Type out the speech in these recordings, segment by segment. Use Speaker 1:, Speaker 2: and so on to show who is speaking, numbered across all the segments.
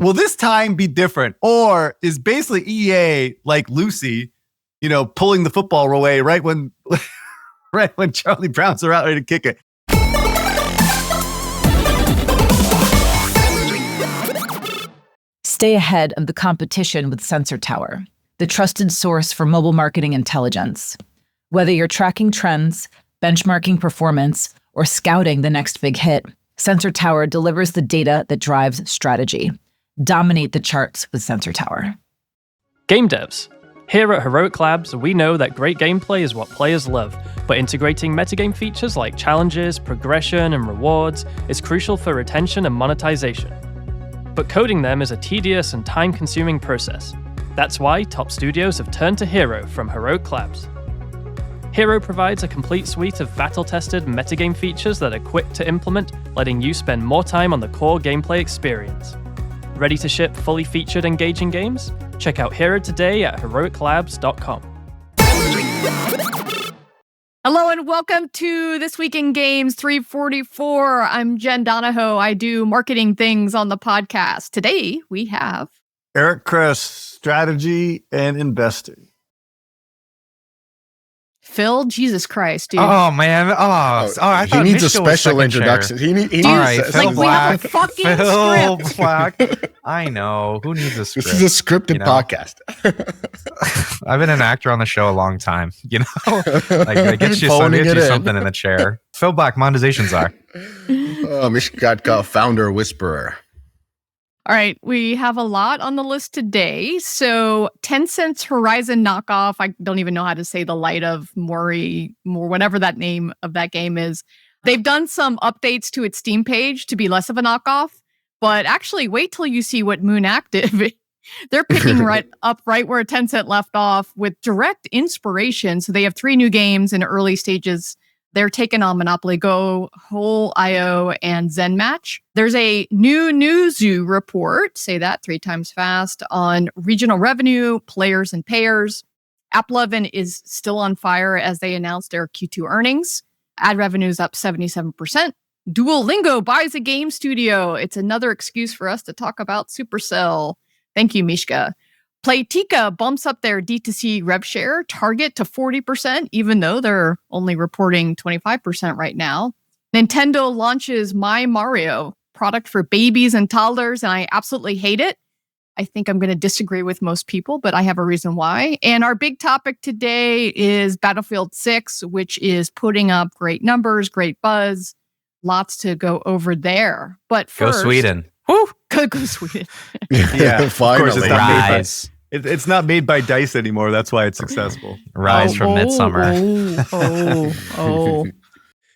Speaker 1: will this time be different? Or is basically EA like Lucy, pulling the football away right when Charlie Brown's are out ready to kick it?
Speaker 2: Stay ahead of the competition with Sensor Tower, the trusted source for mobile marketing intelligence. Whether you're tracking trends, benchmarking performance, or scouting the next big hit, Sensor Tower delivers the data that drives strategy. Dominate the charts with Sensor Tower.
Speaker 3: Game devs. Here at Heroic Labs, we know that great gameplay is what players love, but integrating metagame features like challenges, progression, and rewards is crucial for retention and monetization. But coding them is a tedious and time-consuming process. That's why top studios have turned to Hero from Heroic Labs. Hero provides a complete suite of battle-tested metagame features that are quick to implement, letting you spend more time on the core gameplay experience. Ready to ship fully featured, engaging games? Check out Hero today at heroiclabs.com.
Speaker 4: Hello and welcome to This Week in Games 344. I'm Jen Donahoe. I do marketing things on the podcast. Today we have
Speaker 1: Eric Kress, strategy and investing.
Speaker 4: Phil, Jesus Christ, dude.
Speaker 5: Oh, man. I thought
Speaker 6: he needs
Speaker 5: Mishka
Speaker 6: a
Speaker 5: was
Speaker 6: special
Speaker 5: second
Speaker 6: introduction.
Speaker 5: chair.
Speaker 6: He needs
Speaker 5: All right, Phil
Speaker 4: like we have a fucking
Speaker 5: Phil
Speaker 4: script.
Speaker 5: Black. I know. Who needs a script?
Speaker 6: This is a scripted podcast.
Speaker 5: I've been an actor on the show a long time. Like get you
Speaker 6: Phoning it in.
Speaker 5: something in the chair. Phil Black, monetizations are.
Speaker 6: Mishka, founder whisperer.
Speaker 4: All right, we have a lot on the list today. So Tencent's Horizon knockoff, I don't even know how to say the light of Mori, whatever that name of that game is. They've done some updates to its Steam page to be less of a knockoff, but actually wait till you see what Moon Active, they're picking right where Tencent left off with direct inspiration. So they have 3 new games in early stages. They're taking on Monopoly Go, Whole.io, and Zen Match. There's a new Newzoo report, say that 3 times fast, on regional revenue, players, and payers. AppLovin's is still on fire as they announced their Q2 earnings. Ad revenue is up 77%. Duolingo buys a game studio. It's another excuse for us to talk about Supercell. Thank you, Mishka. Playtika bumps up their D2C rev share target to 40%, even though they're only reporting 25% right now. Nintendo launches My Mario, product for babies and toddlers, and I absolutely hate it. I think I'm going to disagree with most people, but I have a reason why. And our big topic today is Battlefield 6, which is putting up great numbers, great buzz. Lots to go over there. But first...
Speaker 5: Go Sweden.
Speaker 4: Woo! Go Sweden.
Speaker 1: Yeah,
Speaker 6: finally.
Speaker 1: Of course
Speaker 5: Rise.
Speaker 1: it's not made by DICE anymore. That's why it's successful.
Speaker 5: Rise from Midsummer.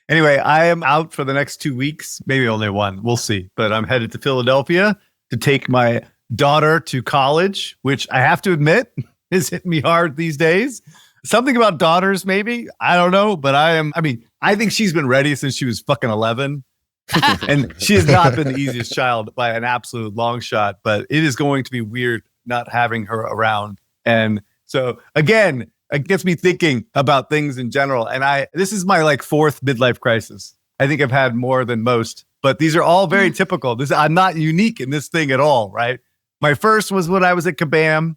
Speaker 1: Anyway, I am out for the next 2 weeks. Maybe only one. We'll see. But I'm headed to Philadelphia to take my daughter to college, which I have to admit is hitting me hard these days. Something about daughters, maybe. I don't know. But I think she's been ready since she was fucking 11. And she has not been the easiest child by an absolute long shot, but it is going to be weird not having her around. And so again, it gets me thinking about things in general. And this is my 4th midlife crisis. I think I've had more than most, but these are all very typical. I'm not unique in this thing at all, right? My first was when I was at Kabam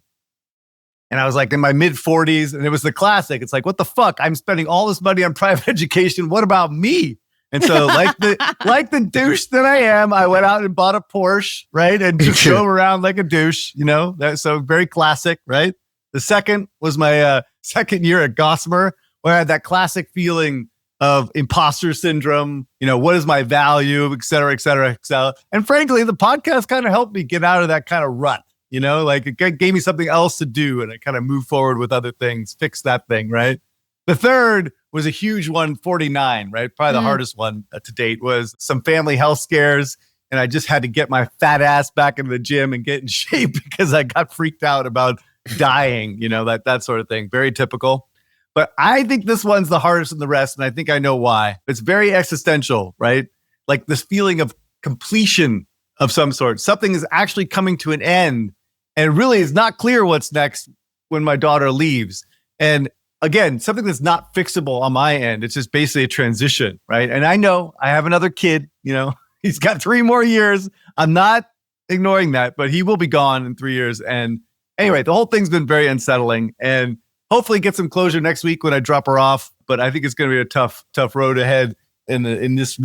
Speaker 1: and I was in my mid 40s and it was the classic. It's what the fuck? I'm spending all this money on private education. What about me? And so like the douche that I am, I went out and bought a Porsche, right? And just drove around like a douche, so very classic, right? The second was my second year at Gossamer, where I had that classic feeling of imposter syndrome, what is my value, et cetera, et cetera, et cetera. And frankly, the podcast kind of helped me get out of that kind of rut, it gave me something else to do and I kind of moved forward with other things, fix that thing, right? The third was a huge one, 49, right? Probably the hardest one to date was some family health scares. And I just had to get my fat ass back into the gym and get in shape because I got freaked out about dying, that sort of thing. Very typical. But I think this one's the hardest than the rest. And I think I know why. It's very existential, right? Like this feeling of completion of some sort. Something is actually coming to an end. And really is not clear what's next when my daughter leaves. And again, something that's not fixable on my end. It's just basically a transition, right? And I know I have another kid, he's got 3 more years. I'm not ignoring that, but he will be gone in 3 years. And anyway, the whole thing's been very unsettling, and hopefully get some closure next week when I drop her off. But I think it's going to be a tough road ahead in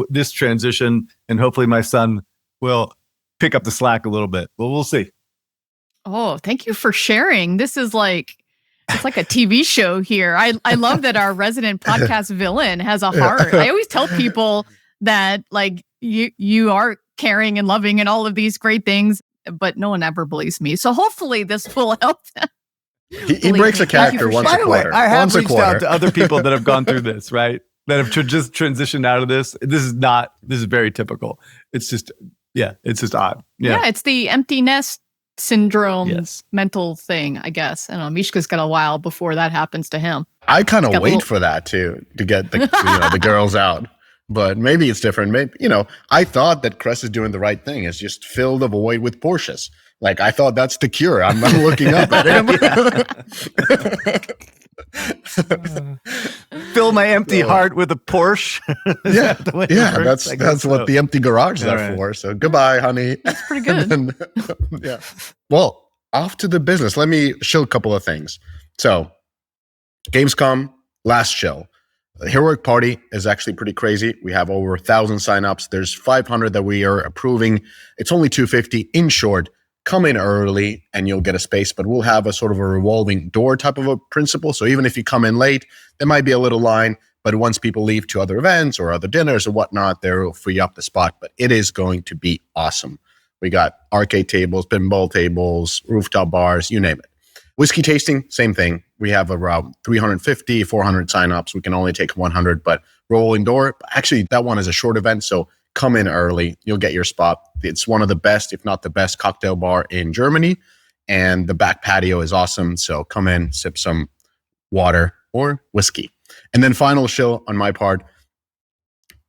Speaker 1: this transition, and hopefully my son will pick up the slack a little bit. But we'll see.
Speaker 4: Oh, thank you for sharing. This is like, it's like a TV show here. I love that our resident podcast villain has a heart. I always tell people that like you are caring and loving and all of these great things, but no one ever believes me. So hopefully this will help them.
Speaker 6: He breaks a character once
Speaker 1: By
Speaker 6: a
Speaker 1: the way,
Speaker 6: quarter.
Speaker 1: I have
Speaker 6: Once a
Speaker 1: reached out
Speaker 6: quarter.
Speaker 1: to other people that have gone through this, right? That have just transitioned out of this. This is very typical. It's just odd.
Speaker 4: Yeah, it's the empty nest syndrome
Speaker 1: Yes.
Speaker 4: mental thing, I guess. I don't know. Mishka's got a while before that happens to him.
Speaker 6: I kind of
Speaker 4: Got a
Speaker 6: wait
Speaker 4: little-
Speaker 6: for that to get the the girls out. But maybe it's different. Maybe I thought that Kress is doing the right thing. Is just fill the void with Porsches. Like I thought that's the cure. I'm looking up at him.
Speaker 1: Fill my empty heart with a Porsche. Is
Speaker 6: Yeah,
Speaker 1: that the way it
Speaker 6: yeah.
Speaker 1: works?
Speaker 6: That's
Speaker 1: I guess
Speaker 6: what
Speaker 1: so.
Speaker 6: the empty garage is
Speaker 1: All
Speaker 6: there
Speaker 1: right.
Speaker 6: for. So goodbye, honey.
Speaker 4: That's pretty good.
Speaker 6: And then, yeah. Well, off to the business. Let me show a couple of things. So, Gamescom last show. The Heroic Party is actually pretty crazy. We have over 1,000 signups. There's 500 that we are approving. It's only 250. In short, come in early and you'll get a space, but we'll have a sort of a revolving door type of a principle. So even if you come in late, there might be a little line, but once people leave to other events or other dinners or whatnot, they'll free up the spot. But it is going to be awesome. We got arcade tables, pinball tables, rooftop bars, you name it. Whiskey tasting, same thing. We have around 350, 400 signups. We can only take 100, but rolling door, actually, that one is a short event. So come in early. You'll get your spot. It's one of the best, if not the best, cocktail bar in Germany. And the back patio is awesome. So come in, sip some water or whiskey. And then final show on my part.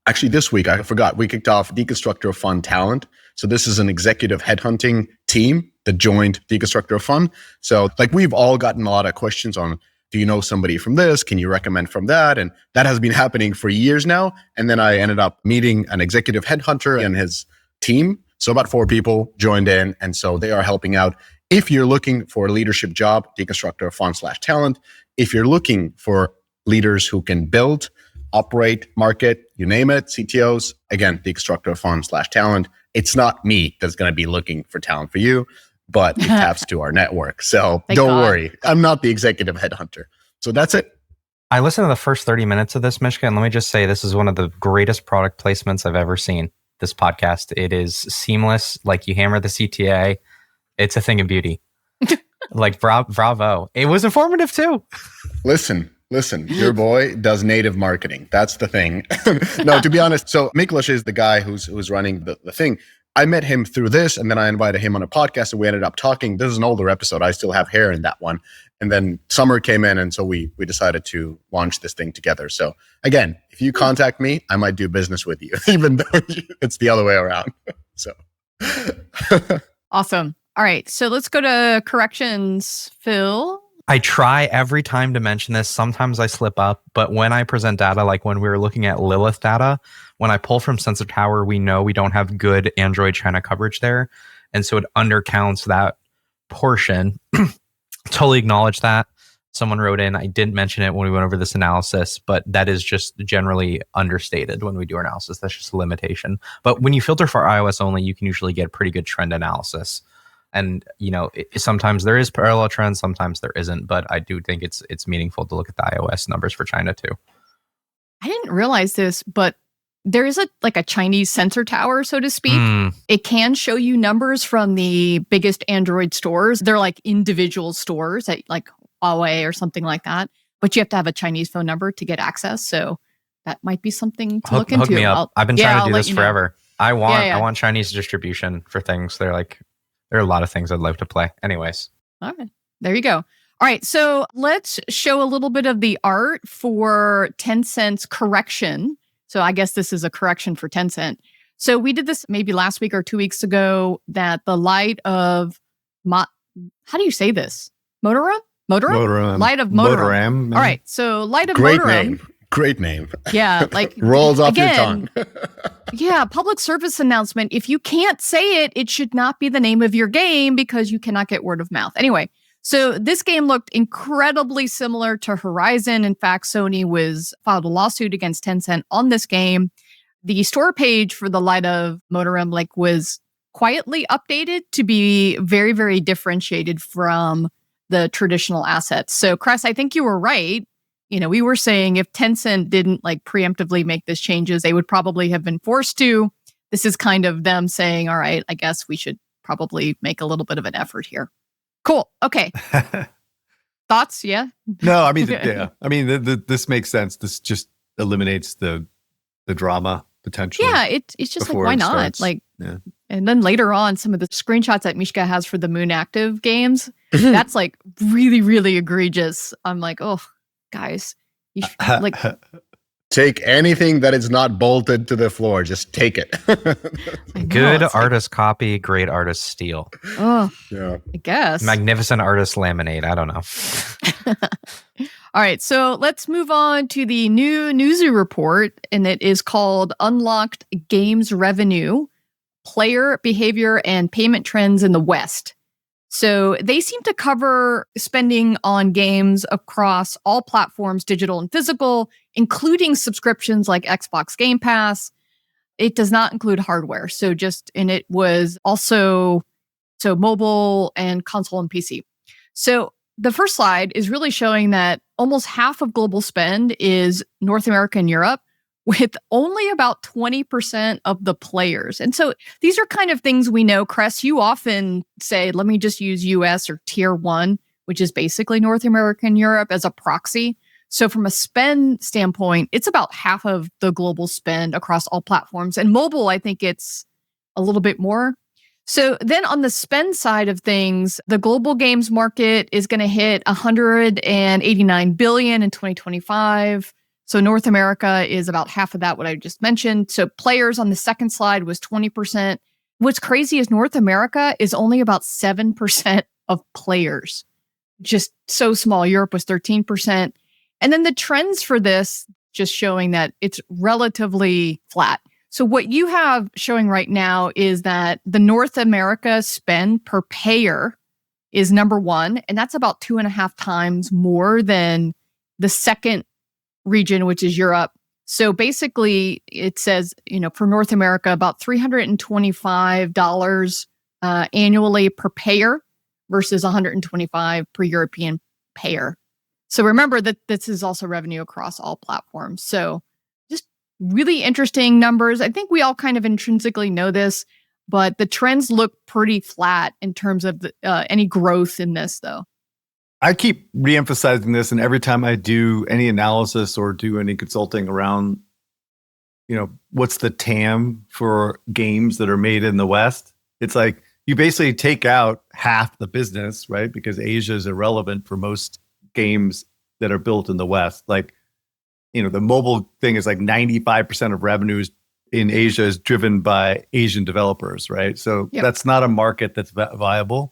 Speaker 6: Actually, this week, I forgot, we kicked off Deconstructor of Fun Talent. So this is an executive headhunting team that joined Deconstructor of Fun. So like we've all gotten a lot of questions on, do you know somebody from this? Can you recommend from that? And that has been happening for years now. And then I ended up meeting an executive headhunter and his team. So about 4 people joined in. And so they are helping out. If you're looking for a leadership job, Deconstructor of Fun/talent. If you're looking for leaders who can build, operate, market, you name it, CTOs, again, Deconstructor of Fun/talent. It's not me that's going to be looking for talent for you, but it taps to our network. So
Speaker 4: Thank
Speaker 6: don't
Speaker 4: God.
Speaker 6: worry. I'm not the executive headhunter. So that's it.
Speaker 5: I listened to the first 30 minutes of this, Mishka, and let me just say this is one of the greatest product placements I've ever seen, this podcast. It is seamless. Like you hammer the CTA. It's a thing of beauty. Like bravo. It was informative too.
Speaker 6: Listen, your boy does native marketing. That's the thing. No, to be honest. So Miklos is the guy who's running the thing. I met him through this, and then I invited him on a podcast, and we ended up talking. This is an older episode. I still have hair in that one. And then summer came in, and so we decided to launch this thing together. So again, if you contact me, I might do business with you, even though it's the other way around. So
Speaker 4: Awesome. All right. So let's go to corrections, Phil.
Speaker 5: I try every time to mention this. Sometimes I slip up, but when I present data, like when we were looking at Lilith data, when I pull from Sensor Tower, we know we don't have good Android China coverage there. And so it undercounts that portion. Totally acknowledge that. Someone wrote in, I didn't mention it when we went over this analysis, but that is just generally understated when we do our analysis. That's just a limitation. But when you filter for iOS only, you can usually get pretty good trend analysis. And, sometimes there is parallel trends, sometimes there isn't, but I do think it's meaningful to look at the iOS numbers for China too.
Speaker 4: I didn't realize this, but there is a Chinese sensor tower, so to speak. It can show you numbers from the biggest Android stores. They're like individual stores at like Huawei or something like that. But you have to have a Chinese phone number to get access. So that might be something to look into.
Speaker 5: Hook me up. I've been trying to do this forever. I want Chinese distribution for things. There are a lot of things I'd love to play. Anyways.
Speaker 4: All right. There you go. All right. So let's show a little bit of the art for Tencent's correction. So I guess this is a correction for Tencent. So we did this maybe last week or 2 weeks ago that the light of, how do you say this? Motorum?
Speaker 1: Motorum.
Speaker 4: Light of Motorum.
Speaker 1: Motoram.
Speaker 4: All right. So light of
Speaker 6: great
Speaker 4: Motorum.
Speaker 6: name. Great name.
Speaker 4: Yeah, like
Speaker 6: rolls off your
Speaker 4: again,
Speaker 6: tongue.
Speaker 4: Yeah, public service announcement. If you can't say it, it should not be the name of your game because you cannot get word of mouth. Anyway, so this game looked incredibly similar to Horizon. In fact, Sony filed a lawsuit against Tencent on this game. The store page for the Light of Motorim was quietly updated to be very, very differentiated from the traditional assets. So, Kress, I think you were right. We were saying if Tencent didn't preemptively make these changes, they would probably have been forced to. This is kind of them saying, all right, I guess we should probably make a little bit of an effort here. Cool. Okay. Thoughts? Yeah.
Speaker 1: No, I mean, yeah. I mean, this makes sense. This just eliminates the drama potentially.
Speaker 4: Yeah, it's just why not?
Speaker 1: Yeah.
Speaker 4: And then later on, some of the screenshots that Mishka has for the Moon Active games, that's really, really egregious. I'm like, oh, guys, you should,
Speaker 6: take anything that is not bolted to the floor. Just take it.
Speaker 5: Good artist copy, great artist steal.
Speaker 4: Oh,
Speaker 6: yeah.
Speaker 4: I guess.
Speaker 5: Magnificent artist laminate. I don't know.
Speaker 4: All right, so let's move on to the new Newzoo report, and it is called Unlocked Games Revenue, Player Behavior and Payment Trends in the West. So they seem to cover spending on games across all platforms, digital and physical, including subscriptions like Xbox Game Pass. It does not include hardware. And it was also mobile and console and PC. So the first slide is really showing that almost half of global spend is North America and Europe, with only about 20% of the players. And so these are kind of things we know. Kress, you often say, let me just use US or tier 1, which is basically North America and Europe, as a proxy. So from a spend standpoint, it's about half of the global spend across all platforms. And mobile, I think it's a little bit more. So then on the spend side of things, the global games market is going to hit $189 billion in 2025. So North America is about half of that, what I just mentioned. So players on the second slide was 20%. What's crazy is North America is only about 7% of players. Just so small. Europe was 13%. And then the trends for this, just showing that it's relatively flat. So what you have showing right now is that the North America spend per payer is number one, and that's about 2.5 times more than the second region, which is Europe. So basically, it says, for North America, about $325 annually per payer versus $125 per European payer. So remember that this is also revenue across all platforms. So just really interesting numbers. I think we all kind of intrinsically know this, but the trends look pretty flat in terms of any growth in this, though.
Speaker 1: I keep reemphasizing this, and every time I do any analysis or do any consulting around, what's the TAM for games that are made in the West? It's like you basically take out half the business, right? Because Asia is irrelevant for most games that are built in the West. The mobile thing is 95% of revenues in Asia is driven by Asian developers, right? So That's not a market that's viable.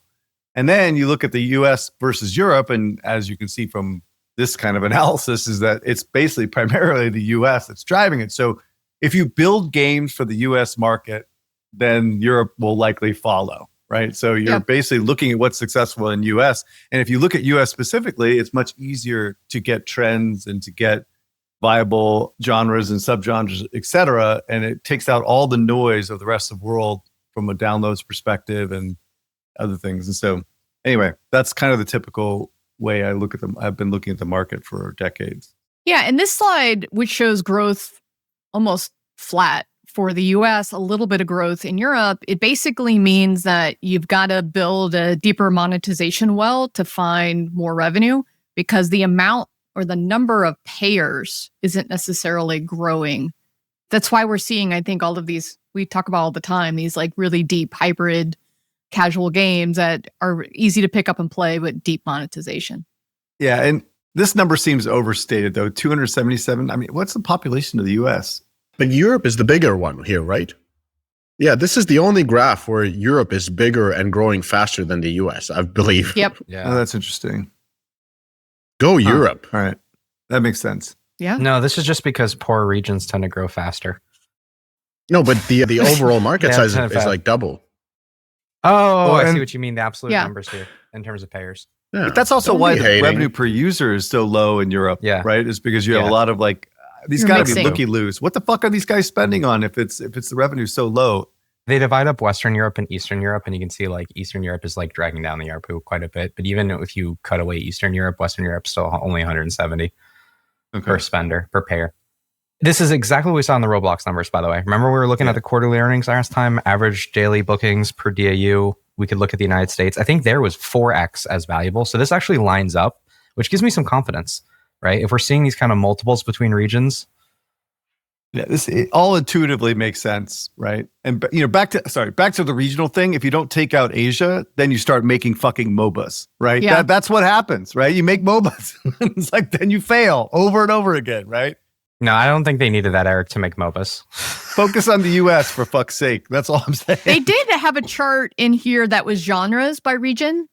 Speaker 1: And then you look at the US versus Europe, and as you can see from this kind of analysis, is that it's basically primarily the US that's driving it. So if you build games for the US market, then Europe will likely follow, right? So you're basically looking at what's successful in US. And if you look at US specifically, it's much easier to get trends and to get viable genres and subgenres, et cetera. And it takes out all the noise of the rest of the world from a downloads perspective and other things. And so anyway, that's kind of the typical way I look at them. I've been looking at the market for decades.
Speaker 4: Yeah. And this slide, which shows growth almost flat for the US, a little bit of growth in Europe, it basically means that you've got to build a deeper monetization well to find more revenue, because the amount or the number of payers isn't necessarily growing. That's why we're seeing, I think, all of these, we talk about all the time, these really deep hybrid casual games that are easy to pick up and play with deep monetization.
Speaker 1: Yeah, and this number seems overstated, though. 277. I mean, what's the population of the US?
Speaker 6: But Europe is the bigger one here, right? Yeah, this is the only graph where Europe is bigger and growing faster than the US, I believe.
Speaker 4: Yep.
Speaker 5: Yeah.
Speaker 1: Oh, that's interesting.
Speaker 6: Go Europe.
Speaker 1: All right. That makes sense.
Speaker 4: Yeah.
Speaker 5: No, this is just because poor regions tend to grow faster.
Speaker 6: No, but the overall market
Speaker 5: Yeah,
Speaker 6: size
Speaker 5: kind of
Speaker 6: is
Speaker 5: fast.
Speaker 6: like double.
Speaker 5: Oh, I
Speaker 1: and-
Speaker 5: see what you mean. The absolute
Speaker 4: Yeah.
Speaker 5: numbers here in terms of payers.
Speaker 6: Yeah.
Speaker 1: But that's also
Speaker 6: Don't
Speaker 1: why
Speaker 6: be
Speaker 1: the
Speaker 6: hating.
Speaker 1: revenue per user is so low in Europe,
Speaker 5: Yeah.
Speaker 1: right? Is because you have
Speaker 5: Yeah.
Speaker 1: a lot of like these
Speaker 4: You're
Speaker 1: got to be
Speaker 4: mixing.
Speaker 1: looky-loos. What the fuck are these guys spending on if it's the revenue so low?
Speaker 5: They divide up Western Europe and Eastern Europe, and you can see like Eastern Europe is like dragging down the ARPU quite a bit. But even if you cut away Eastern Europe, Western Europe's still only 170 per spender, per payer. This is exactly what we saw in the Roblox numbers, by the way. Remember we were looking at the quarterly earnings last time, average daily bookings per DAU. We could look at the United States. I think there was 4x as valuable. So this actually lines up, which gives me some confidence, right? If we're seeing these kind of multiples between regions.
Speaker 1: Yeah, it all intuitively makes sense, right? And back to the regional thing. If you don't take out Asia, then you start making fucking MOBAs, right?
Speaker 4: Yeah.
Speaker 1: That's what happens, right? You make MOBAs. It's like then you fail over and over again, right?
Speaker 5: No, I don't think they needed that, Eric, to make MOBAs.
Speaker 1: Focus on the US for fuck's sake. That's all I'm saying.
Speaker 4: They did have a chart in here that was genres by region.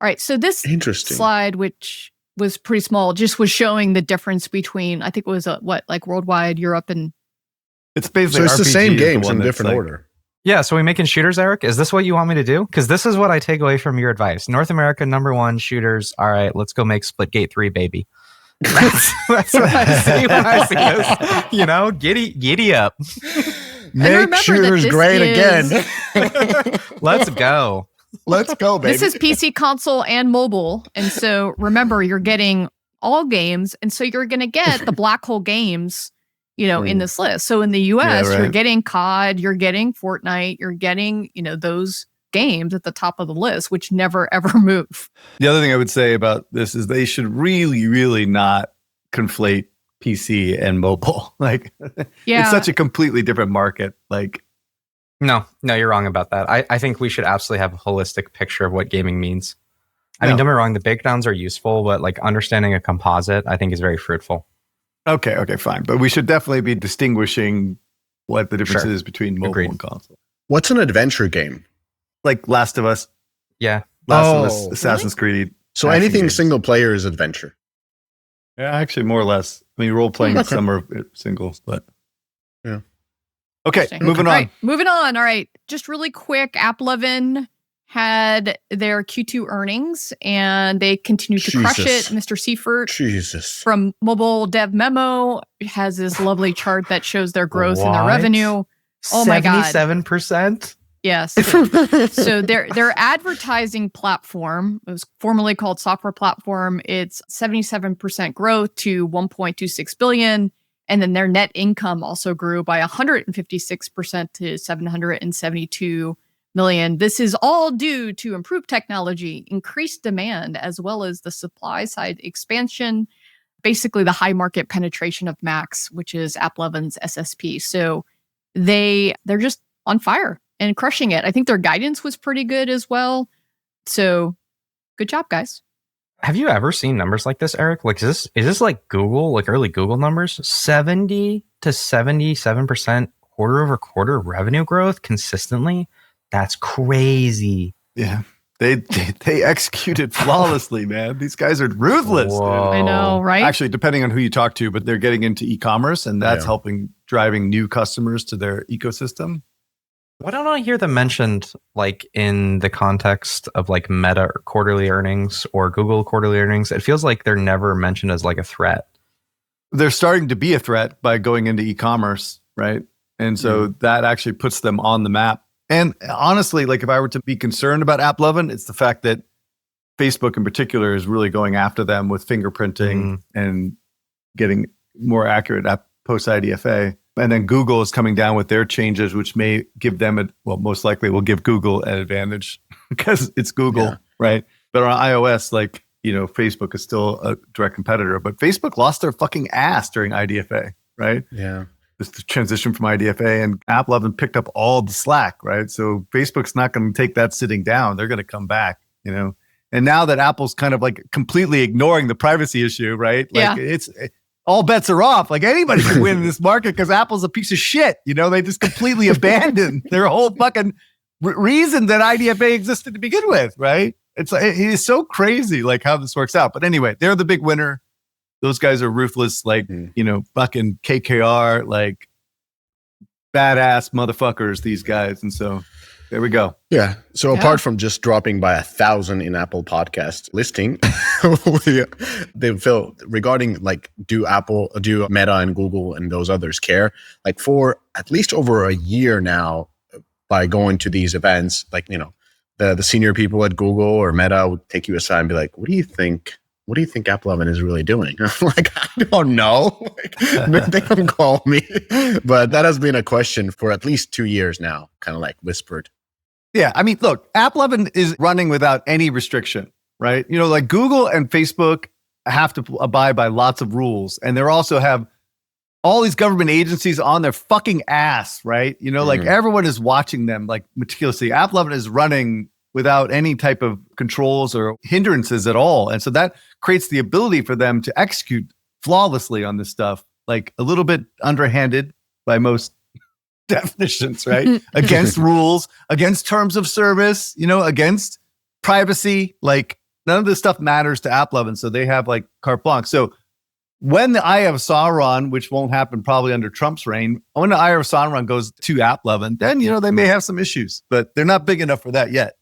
Speaker 4: All right. So this
Speaker 6: Interesting.
Speaker 4: slide, which was pretty small, just was showing the difference between, I think it was like worldwide, Europe, and
Speaker 1: It's basically
Speaker 6: So it's the
Speaker 1: RPG
Speaker 6: same
Speaker 1: is the
Speaker 6: games
Speaker 1: one
Speaker 6: in
Speaker 1: that's
Speaker 6: different
Speaker 1: like-
Speaker 6: order.
Speaker 5: Yeah, so we making shooters, Eric? Is this what you want me to do? Because this is what I take away from your advice. North America, #1 shooters. All right, let's go make Splitgate 3, baby. That's what I see when I see this. You know, giddy up.
Speaker 6: Make
Speaker 4: remember that
Speaker 6: shooters
Speaker 4: this
Speaker 6: great
Speaker 4: is-
Speaker 6: again.
Speaker 5: Let's go.
Speaker 6: Let's go, baby.
Speaker 4: this is PC, console, and mobile. And so remember, you're getting all games. And so you're going to get the black hole games, in this list. So in the US,
Speaker 1: Yeah, right.
Speaker 4: you're getting COD, you're getting Fortnite, you're getting, those games at the top of the list, which never, ever move.
Speaker 1: The other thing I would say about this is they should really, really not conflate PC and mobile. Like,
Speaker 4: Yeah.
Speaker 1: it's such a completely different market. Like,
Speaker 5: No, you're wrong about that. I think we should absolutely have a holistic picture of what gaming means. I mean,
Speaker 1: No.
Speaker 5: don't get me wrong, the breakdowns are useful, but like understanding a composite, I think is very fruitful.
Speaker 1: okay, fine. But we should definitely be distinguishing what the difference
Speaker 5: Sure.
Speaker 1: is between mobile
Speaker 5: Agreed.
Speaker 1: and console.
Speaker 6: What's an adventure game?
Speaker 1: Like Last of Us,
Speaker 5: Yeah.
Speaker 1: Us, Assassin's Creed.
Speaker 6: So
Speaker 1: Action
Speaker 6: anything
Speaker 1: games.
Speaker 6: single player is adventure.
Speaker 1: Yeah, actually, more or less. I mean, role playing
Speaker 6: Okay.
Speaker 1: some are singles, but
Speaker 6: Yeah.
Speaker 1: Okay,
Speaker 4: Interesting.
Speaker 1: moving
Speaker 4: All
Speaker 1: on.
Speaker 4: right, moving on. All right. Just really quick, AppLovin had their Q2 earnings and they continue to crush it.
Speaker 6: Jesus.
Speaker 4: Mr. Seifert
Speaker 6: Jesus.
Speaker 4: from Mobile Dev Memo has this lovely chart that shows their growth and their
Speaker 5: What?
Speaker 4: revenue. Oh my God.
Speaker 5: 77%?
Speaker 4: Yes. So their advertising platform, it was formerly called software platform. It's 77% growth to 1.26 billion. And then their net income also grew by 156% to 772 million. This is all due to improved technology, increased demand, as well as the supply side expansion, basically the high market penetration of Max, which is AppLovin's SSP. So they're just on fire and crushing it. I think their guidance was pretty good as well. So good job, guys.
Speaker 5: Have you ever seen numbers like this, Eric? Like, is this like Google, like early Google numbers? 70 to 77% quarter over quarter revenue growth consistently? That's crazy.
Speaker 1: Yeah. They executed flawlessly, man. These guys are ruthless. dude.
Speaker 5: Whoa.
Speaker 4: I know, right?
Speaker 1: Actually, depending on who you talk to, but they're getting into e-commerce and that's
Speaker 6: Yeah.
Speaker 1: helping driving new customers to their ecosystem.
Speaker 5: Why don't I hear them mentioned like in the context of like Meta quarterly earnings or Google quarterly earnings? It feels like they're never mentioned as like a threat.
Speaker 1: They're starting to be a threat by going into e-commerce, right? And so that actually puts them on the map. And honestly, like if I were to be concerned about AppLovin, it's the fact that Facebook in particular is really going after them with fingerprinting and getting more accurate post IDFA. And then Google is coming down with their changes, which may give them most likely will give Google an advantage because it's Google,
Speaker 6: Yeah.
Speaker 1: right? But on iOS, like, Facebook is still a direct competitor, but Facebook lost their fucking ass during IDFA, right?
Speaker 6: Yeah.
Speaker 1: This transition from IDFA, and AppLovin picked up all the slack, right? So Facebook's not going to take that sitting down. They're going to come back, And now that Apple's kind of like completely ignoring the privacy issue, right? Like it's all bets are off. Like anybody can win in this market because Apple's a piece of shit. They just completely abandoned their whole fucking reason that IDFA existed to begin with, right? It is so crazy, like how this works out. But anyway, they're the big winner. Those guys are ruthless, like, fucking KKR, like badass motherfuckers, these guys. And so there we go.
Speaker 6: Yeah. So apart from just dropping by 1,000 in Apple Podcast listing, they feel regarding like, do Meta and Google and those others care? Like for at least over a year now, by going to these events, like, the senior people at Google or Meta would take you aside and be like, what do you think AppLovin is really doing? I'm like, I don't know. They don't call me. But that has been a question for at least 2 years now, kind of like whispered.
Speaker 1: Yeah. I mean, look, AppLovin is running without any restriction, right? Like Google and Facebook have to abide by lots of rules. And they also have all these government agencies on their fucking ass, right? Like everyone is watching them like meticulously. AppLovin is running without any type of controls or hindrances at all. And so that creates the ability for them to execute flawlessly on this stuff, like a little bit underhanded by most definitions, right? Against rules, against terms of service, against privacy. Like none of this stuff matters to AppLovin. So they have like carte blanche. So when the Eye of Sauron, which won't happen probably under Trump's reign, when the Eye of Sauron goes to AppLovin, then, they may have some issues, but they're not big enough for that yet.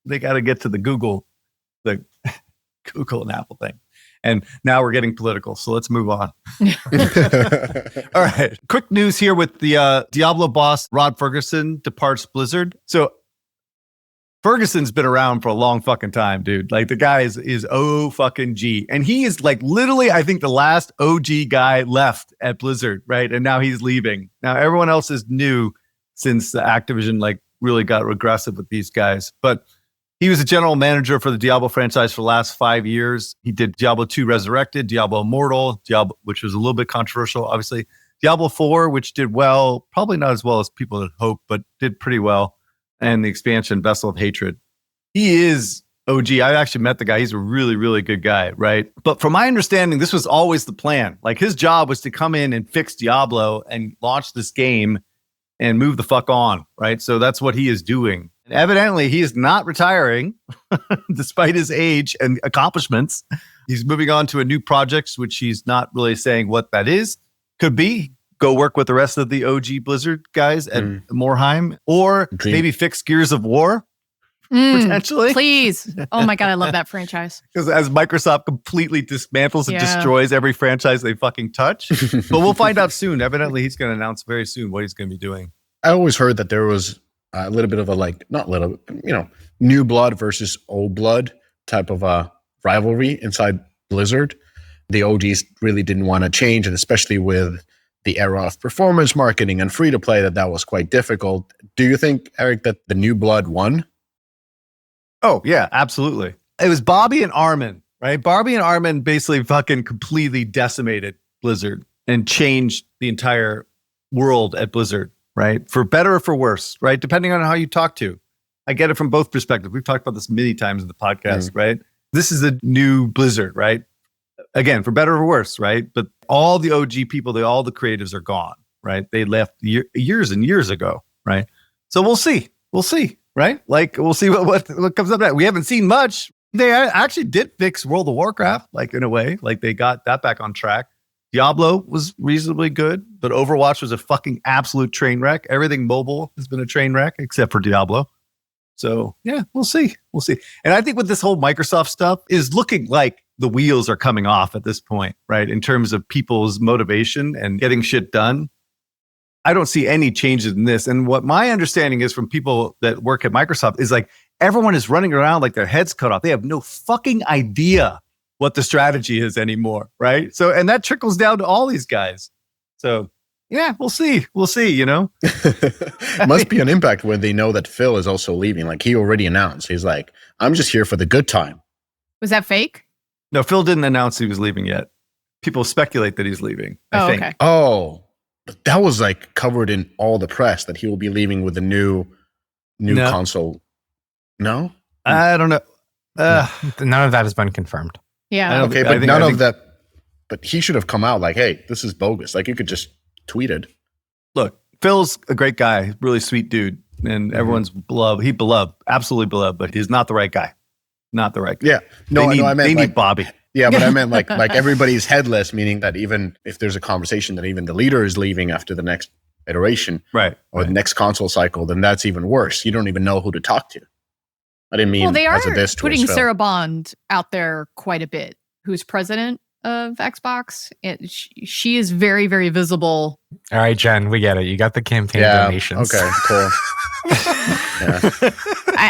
Speaker 1: They got to get to the Google and Apple thing. And now we're getting political, so let's move on. All right. Quick news here with the Diablo boss, Rod Ferguson, departs Blizzard. So Ferguson's been around for a long fucking time, dude. Like the guy is fucking G. And he is like literally, I think, the last OG guy left at Blizzard, right? And now he's leaving. Now everyone else is new since the Activision like really got aggressive with these guys. But he was a general manager for the Diablo franchise for the last 5 years. He did Diablo 2 Resurrected, Diablo Immortal, Diablo, which was a little bit controversial, obviously. Diablo 4, which did well, probably not as well as people had hoped, but did pretty well. And the expansion, Vessel of Hatred. He is OG. I actually met the guy. He's a really, really good guy, right? But from my understanding, this was always the plan. Like his job was to come in and fix Diablo and launch this game and move the fuck on, right? So that's what he is doing. And evidently, he is not retiring, despite his age and accomplishments. He's moving on to a new project, which he's not really saying what that is. Could be go work with the rest of the OG Blizzard guys at Moorheim, or maybe fix Gears of War, potentially.
Speaker 4: Please. Oh my God, I love that franchise.
Speaker 1: Because as Microsoft completely dismantles and destroys every franchise they fucking touch. But we'll find out soon. Evidently, he's going to announce very soon what he's going to be doing.
Speaker 6: I always heard that there was a little bit of a new blood versus old blood type of a rivalry inside Blizzard. The OGs really didn't want to change, and especially with the era of performance marketing and free to play, that was quite difficult. Do you think, Eric, that the new blood won?
Speaker 1: Oh, yeah, absolutely. It was Bobby and Armin, right? Bobby and Armin basically fucking completely decimated Blizzard and changed the entire world at Blizzard, right? For better or for worse, right? Depending on how you talk to. I get it from both perspectives. We've talked about this many times in the podcast, right? This is a new Blizzard, right? Again, for better or worse, right? But all the OG people, all the creatives are gone, right? They left years and years ago, right? So we'll see. We'll see, right? Like, we'll see what comes up next. We haven't seen much. They actually did fix World of Warcraft, like in a way. Like they got that back on track. Diablo was reasonably good, but Overwatch was a fucking absolute train wreck. Everything mobile has been a train wreck except for Diablo. So yeah, we'll see. We'll see. And I think with this whole Microsoft stuff is looking like the wheels are coming off at this point, right? In terms of people's motivation and getting shit done. I don't see any changes in this. And what my understanding is from people that work at Microsoft is like everyone is running around like their heads cut off. They have no fucking idea what the strategy is anymore, right? So, and that trickles down to all these guys. So yeah, we'll see. We'll see, you know?
Speaker 6: Must be an impact when they know that Phil is also leaving. Like he already announced. He's like, I'm just here for the good time.
Speaker 4: Was that fake?
Speaker 1: No, Phil didn't announce he was leaving yet. People speculate that he's leaving, I think.
Speaker 4: Okay.
Speaker 6: Oh, but that was like covered in all the press that he will be leaving with a new console. No?
Speaker 1: I don't know.
Speaker 5: None of that has been confirmed.
Speaker 4: Yeah.
Speaker 6: Okay, but none of that. But he should have come out like, hey, this is bogus. Like you could just tweet it.
Speaker 1: Look, Phil's a great guy, really sweet dude, and everyone's beloved. Absolutely beloved, but he's not the right guy. Not the right guy.
Speaker 6: Yeah. No,
Speaker 1: they
Speaker 6: I meant
Speaker 1: they
Speaker 6: like,
Speaker 1: need Bobby.
Speaker 6: Yeah, but I meant like everybody's headless, meaning that even if there's a conversation that even the leader is leaving after the next iteration,
Speaker 1: right,
Speaker 6: or the next console cycle, then that's even worse. You don't even know who to talk to. I didn't mean
Speaker 4: well, they are
Speaker 6: as a diss
Speaker 4: putting
Speaker 6: towards Phil.
Speaker 4: Sarah Bond out there quite a bit, who's president of Xbox. She is very, very visible.
Speaker 5: All right, Jen, we get it. You got the campaign donations.
Speaker 6: Okay, cool.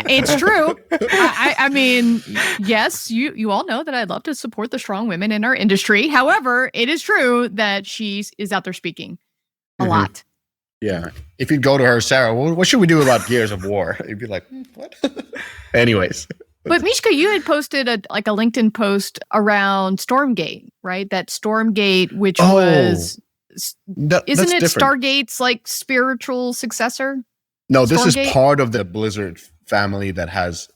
Speaker 4: It's true. I mean, yes, you all know that I love to support the strong women in our industry. However, it is true that she is out there speaking a lot.
Speaker 6: Yeah. If you'd go to her, Sarah, what should we do about Gears of War? You'd be like, what? Anyways.
Speaker 4: But Mishka, you had posted a LinkedIn post around Stormgate, right? That Stormgate, which was, isn't it
Speaker 6: different.
Speaker 4: Stargate's like spiritual successor?
Speaker 6: No, this
Speaker 4: Stormgate?
Speaker 6: is part of the Blizzard family that has,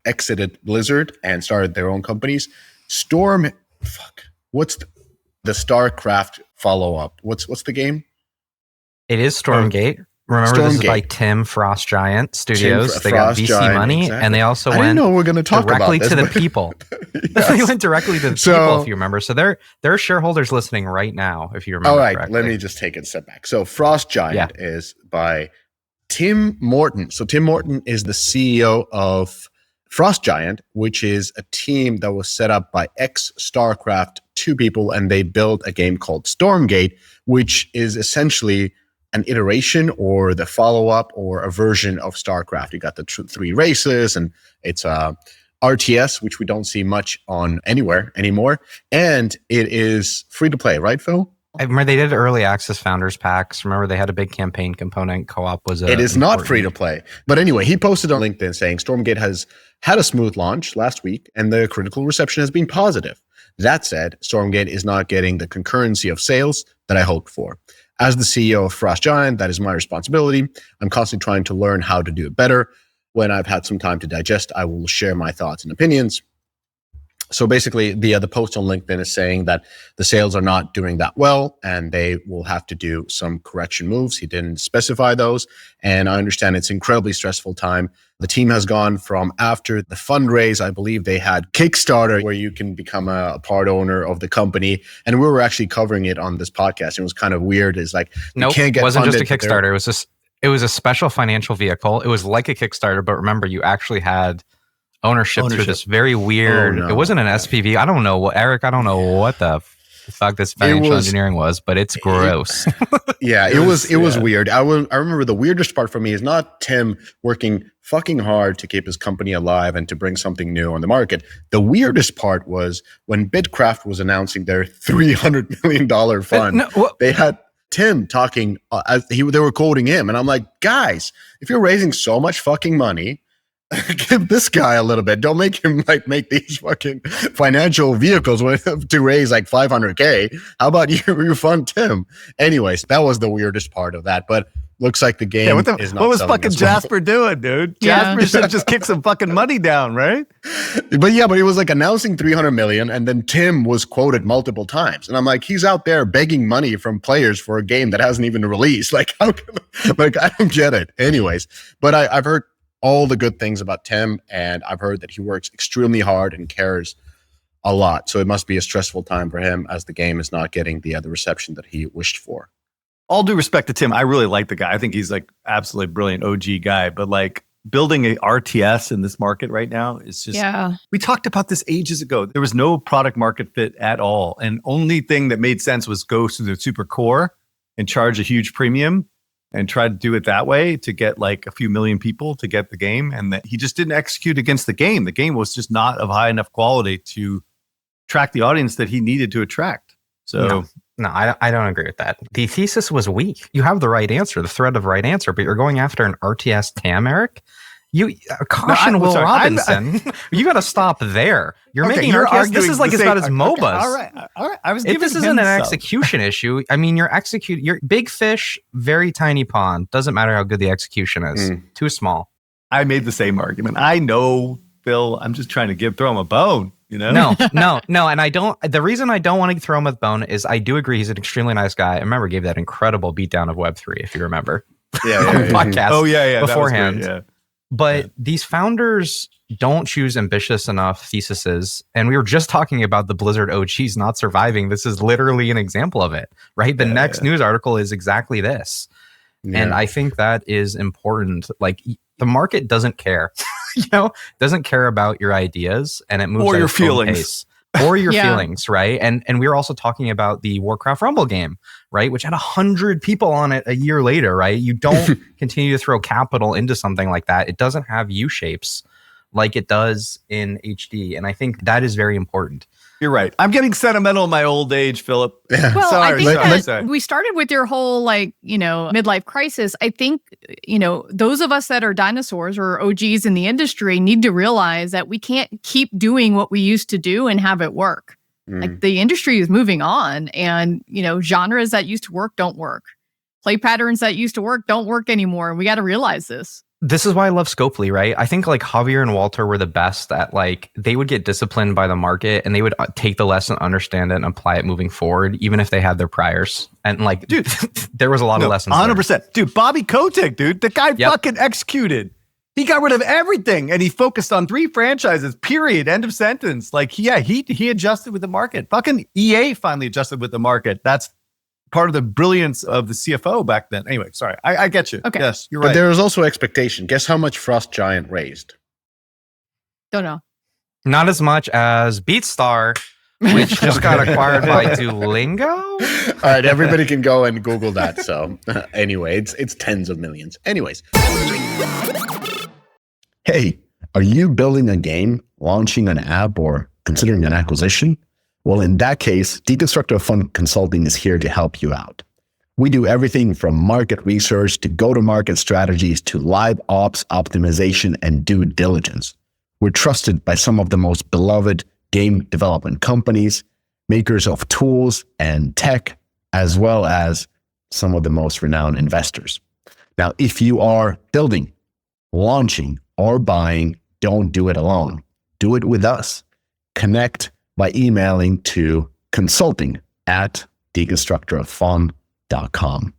Speaker 6: exited Blizzard and started their own companies. What's the StarCraft follow-up? What's the game?
Speaker 5: It is Stormgate. Remember, this is by
Speaker 6: Stormgate.
Speaker 5: Tim Frost Giant Studios. They got
Speaker 6: Frost
Speaker 5: VC
Speaker 6: Giant,
Speaker 5: money,
Speaker 6: exactly.
Speaker 5: and they also
Speaker 6: I didn't know we were going to talk
Speaker 5: directly
Speaker 6: about this,
Speaker 5: to the
Speaker 6: but-
Speaker 5: people.
Speaker 6: Yes.
Speaker 5: They went directly to the people, if you remember. So there are shareholders listening right now, if you remember.
Speaker 6: All right,
Speaker 5: correctly.
Speaker 6: let me just take it a step back. So Frost Giant is by Tim Morton. So Tim Morton is the CEO of Frost Giant, which is a team that was set up by ex-StarCraft 2 people, and they built a game called Stormgate, which is essentially an iteration or the follow-up or a version of StarCraft. You got the 3 races, and it's a RTS, which we don't see much on anywhere anymore. And it is free to play, right, Phil?
Speaker 5: I remember they did early access founders packs. Remember, they had a big campaign component. Co-op was
Speaker 6: It is not free to play. But anyway, he posted on LinkedIn saying Stormgate has had a smooth launch last week and the critical reception has been positive. That said, Stormgate is not getting the concurrency of sales that I hoped for. As the CEO of Frost Giant, that is my responsibility. I'm constantly trying to learn how to do it better. When I've had some time to digest, I will share my thoughts and opinions. So basically, the post on LinkedIn is saying that the sales are not doing that well, and they will have to do some correction moves. He didn't specify those, and I understand it's an incredibly stressful time. The team has gone from after the fundraise, I believe they had Kickstarter, where you can become a part owner of the company, and we were actually covering it on this podcast. It was kind of weird. It's like,
Speaker 5: nope, it wasn't just a Kickstarter. It was a special financial vehicle. It was like a Kickstarter, but remember, you actually had ownership through this very weird. It wasn't an SPV. I don't know what, Eric. I don't know what the fuck this financial engineering was, but it's gross.
Speaker 6: It was weird. I remember the weirdest part for me is not Tim working fucking hard to keep his company alive and to bring something new on the market. The weirdest part was when Bitcraft was announcing their $300 million fund. They had Tim talking they were quoting him, and I'm like, guys, if you're raising so much fucking money, give this guy a little bit. Don't make him make these fucking financial vehicles to raise like $500K. How about you fund Tim? Anyways, that was the weirdest part of that. But looks like the game is not.
Speaker 1: What was
Speaker 6: selling
Speaker 1: fucking
Speaker 6: as well.
Speaker 1: Jasper doing, dude? Jasper should have just kicked some fucking money down, right?
Speaker 6: But he was like announcing 300 million, and then Tim was quoted multiple times, and I'm like, he's out there begging money from players for a game that hasn't even released. Like, I don't get it. Anyways, but I've heard all the good things about Tim, and I've heard that he works extremely hard and cares a lot. So it must be a stressful time for him as the game is not getting the reception that he wished for.
Speaker 1: All due respect to Tim, I really like the guy. I think he's like absolutely brilliant OG guy, but like building a RTS in this market right now is just, we talked about this ages ago. There was no product market fit at all. And only thing that made sense was go to the super core and charge a huge premium and try to do it that way to get like a few million people to get the game. And that he just didn't execute against the game. The game was just not of high enough quality to attract the audience that he needed to attract. So
Speaker 5: no, I don't agree with that. The thesis was weak. You have the right answer, the thread of right answer, but you're going after an RTS TAM, Eric. Will Robinson. You got to stop there. You're making RTS. This is like as bad as MOBAs.
Speaker 1: All right.
Speaker 5: If this isn't an execution issue, I mean, you're big fish, very tiny pond. Doesn't matter how good the execution is. Too small.
Speaker 1: I made the same argument. I know, Phil. I'm just trying to throw him a bone. You know?
Speaker 5: No. And I don't. The reason I don't want to throw him a bone is I do agree he's an extremely nice guy. I remember gave that incredible beatdown of Web3, if you remember.
Speaker 6: Yeah.
Speaker 5: Podcast.
Speaker 1: Oh yeah.
Speaker 5: Beforehand.
Speaker 1: That was great,
Speaker 5: But these founders don't choose ambitious enough theses. And we were just talking about the Blizzard OGs not surviving. This is literally an example of it, right? The next news article is exactly this. Yeah. And I think that is important. Like, the market doesn't care, doesn't care about your ideas, and it moves
Speaker 1: or
Speaker 5: at
Speaker 1: your
Speaker 5: its own
Speaker 1: feelings.
Speaker 5: pace. Or your feelings, right? And we were also talking about the Warcraft Rumble game, right? Which had 100 people on it a year later, right? You don't continue to throw capital into something like that. It doesn't have U-shapes like it does in HD. And I think that is very important.
Speaker 1: You're right. I'm getting sentimental in my old age, Philip.
Speaker 4: Well,
Speaker 1: sorry,
Speaker 4: I think we started with your whole, midlife crisis. I think, those of us that are dinosaurs or OGs in the industry need to realize that we can't keep doing what we used to do and have it work. Like, the industry is moving on, and, genres that used to work don't work. Play patterns that used to work don't work anymore. And we got to realize this.
Speaker 5: This is why I love Scopely, right? I think Javier and Walter were the best at they would get disciplined by the market and they would take the lesson, understand it, and apply it moving forward, even if they had their priors. And dude, there was a lot of lessons.
Speaker 1: 100%. There. Dude, Bobby Kotick, dude, the guy fucking executed. He got rid of everything and he focused on 3 franchises, period, end of sentence. He adjusted with the market. Fucking EA finally adjusted with the market. That's part of the brilliance of the CFO back then. Anyway, sorry. I get you.
Speaker 4: Okay.
Speaker 1: Yes, you're right.
Speaker 6: But there was also expectation. Guess how much Frost Giant raised?
Speaker 4: Don't know.
Speaker 5: Not as much as BeatStar, which just got acquired by Duolingo.
Speaker 6: All right, everybody can go and Google that. So anyway, it's tens of millions. Anyways.
Speaker 7: Hey, are you building a game, launching an app, or considering an acquisition? Well, in that case, Deconstructor of Fun Consulting is here to help you out. We do everything from market research to go-to-market strategies to live ops optimization and due diligence. We're trusted by some of the most beloved game development companies, makers of tools and tech, as well as some of the most renowned investors. Now, if you are building, launching, or buying, don't do it alone. Do it with us. Connect by emailing to consulting@deconstructoroffun.com.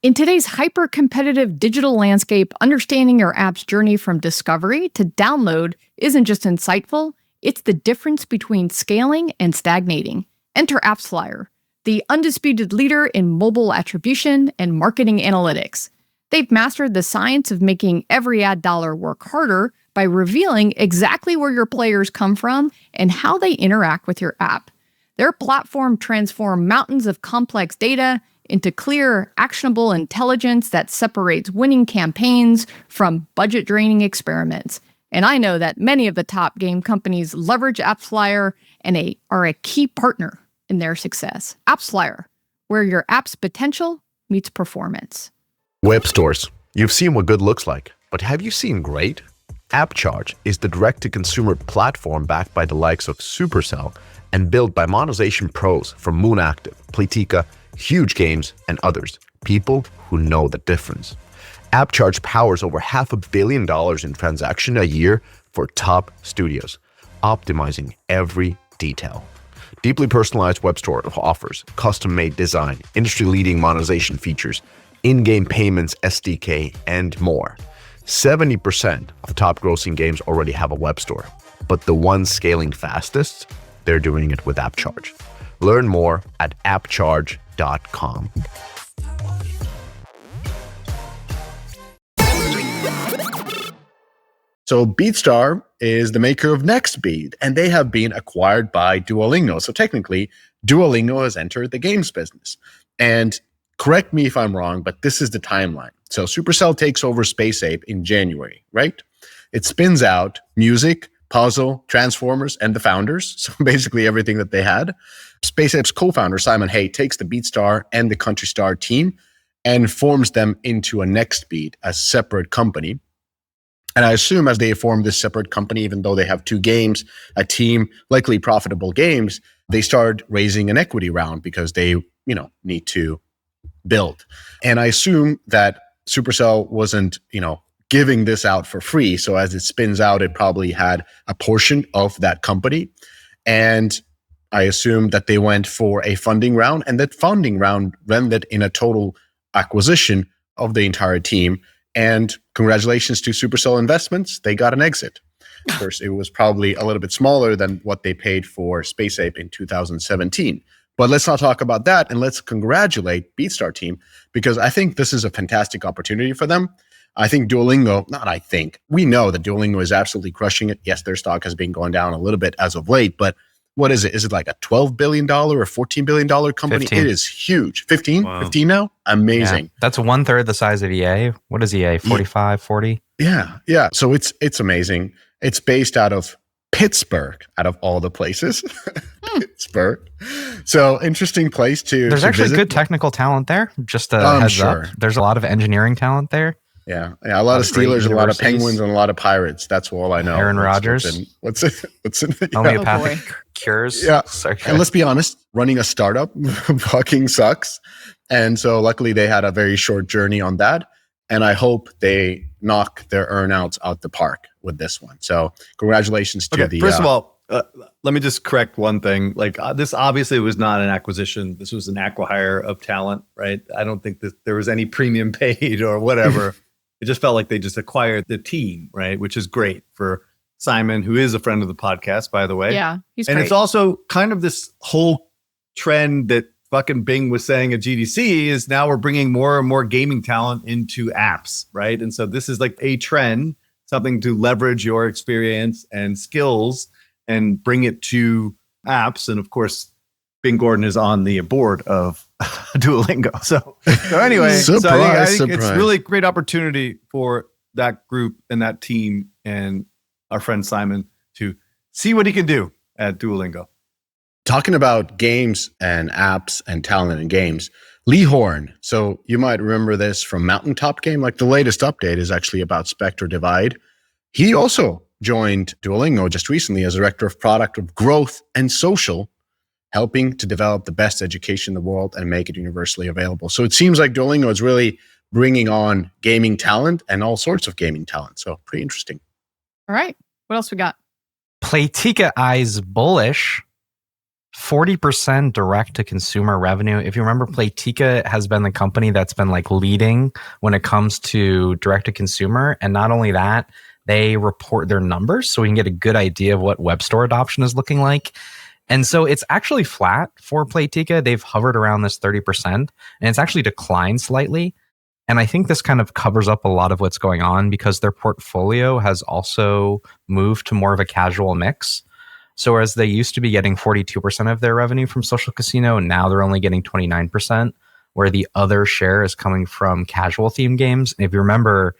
Speaker 4: In today's hyper-competitive digital landscape, understanding your app's journey from discovery to download isn't just insightful, it's the difference between scaling and stagnating. Enter AppsFlyer, the undisputed leader in mobile attribution and marketing analytics. They've mastered the science of making every ad dollar work harder by revealing exactly where your players come from and how they interact with your app. Their platform transforms mountains of complex data into clear, actionable intelligence that separates winning campaigns from budget-draining experiments. And I know that many of the top game companies leverage AppsFlyer and are a key partner in their success. AppsFlyer, where your app's potential meets performance.
Speaker 7: Web stores. You've seen what good looks like, but have you seen great? AppCharge is the direct-to-consumer platform backed by the likes of Supercell and built by monetization pros from Moonactive, Playtika, Huge Games, and others, people who know the difference. AppCharge powers over $500 million in transaction a year for top studios, optimizing every detail. Deeply personalized web store offers custom-made design, industry-leading monetization features, in-game payments, SDK, and more. 70% of top grossing games already have a web store, but the ones scaling fastest, they're doing it with AppCharge. Learn more at appcharge.com.
Speaker 6: So BeatStar is the maker of NextBeat, and they have been acquired by Duolingo. So technically, Duolingo has entered the games business. And correct me if I'm wrong, but this is the timeline. So Supercell takes over Space Ape in January, right? It spins out music, puzzle, Transformers, and the founders. So basically everything that they had. Space Ape's co-founder, Simon Hay, takes the BeatStar and the Country Star team and forms them into a NextBeat, a separate company. And I assume as they form this separate company, even though they have 2 games, a team, likely profitable games, they start raising an equity round because they, need to build. And I assume that Supercell wasn't, giving this out for free. So as it spins out, it probably had a portion of that company. And I assume that they went for a funding round, and that funding round rendered in a total acquisition of the entire team And congratulations to Supercell Investments. They got an exit. First, it was probably a little bit smaller than what they paid for Space Ape in 2017. But let's not talk about that, and let's congratulate BeatStar team, because I think this is a fantastic opportunity for them. I think we know that Duolingo is absolutely crushing it. Yes, their stock has been going down a little bit as of late, but what is it? Is it like a $12 billion or $14 billion company?
Speaker 5: 15.
Speaker 6: It is huge. 15?
Speaker 1: Wow.
Speaker 6: 15 now? Amazing.
Speaker 5: Yeah. That's 1/3 the size of EA. What is EA? 45, 40?
Speaker 6: Yeah. So it's amazing. It's based out of Pittsburgh, out of all the places. Pittsburgh. So interesting place to
Speaker 5: There's actually
Speaker 6: visit.
Speaker 5: good technical talent there. Just a
Speaker 6: I'm
Speaker 5: heads
Speaker 6: sure.
Speaker 5: up. There's a lot of engineering talent there.
Speaker 6: Yeah, a lot of
Speaker 5: great
Speaker 6: Steelers, a lot of
Speaker 5: universities.
Speaker 6: Penguins, and a a lot of Pirates. That's all I know.
Speaker 5: Aaron Rodgers.
Speaker 6: What's in
Speaker 5: Homeopathic
Speaker 4: boy.
Speaker 5: cures.
Speaker 6: Yeah.
Speaker 5: Sorry.
Speaker 6: And let's be honest, running a startup fucking sucks. And so luckily they had a very short journey on that. And I hope they knock their earnouts out the park with this one. So congratulations to the...
Speaker 1: First of all, let me just correct one thing. This obviously was not an acquisition. This was an acqui-hire of talent, right? I don't think that there was any premium paid or whatever. It just felt like they just acquired the team, right? Which is great for Simon, who is a friend of the podcast, by the way.
Speaker 4: Yeah, he's
Speaker 1: and
Speaker 4: great.
Speaker 1: it's also kind of this whole trend that fucking Bing was saying at GDC is now we're bringing more and more gaming talent into apps, right? And so this is like a trend, something to leverage your experience and skills and bring it to apps. And of course, Bing Gordon is on the board of Duolingo. So anyway, I think it's really a great opportunity for that group and that team and our friend Simon to see what he can do at Duolingo.
Speaker 6: Talking about games and apps and talent in games, Lee Horn. So you might remember this from Mountaintop Game. Like the latest update is actually about Spectre Divide. He also joined Duolingo just recently as Director of Product of Growth and Social, helping to develop the best education in the world and make it universally available. So it seems like Duolingo is really bringing on gaming talent and all sorts of gaming talent. So pretty interesting.
Speaker 4: All right. What else we got?
Speaker 5: Playtika eyes bullish. 40% direct to consumer revenue. If you remember, Playtika has been the company that's been leading when it comes to direct to consumer. And not only that, they report their numbers so we can get a good idea of what web store adoption is looking like. And so it's actually flat for Playtika. They've hovered around this 30%, and it's actually declined slightly. And I think this kind of covers up a lot of what's going on because their portfolio has also moved to more of a casual mix. So whereas they used to be getting 42% of their revenue from social casino, now they're only getting 29%, where the other share is coming from casual theme games. And if you remember,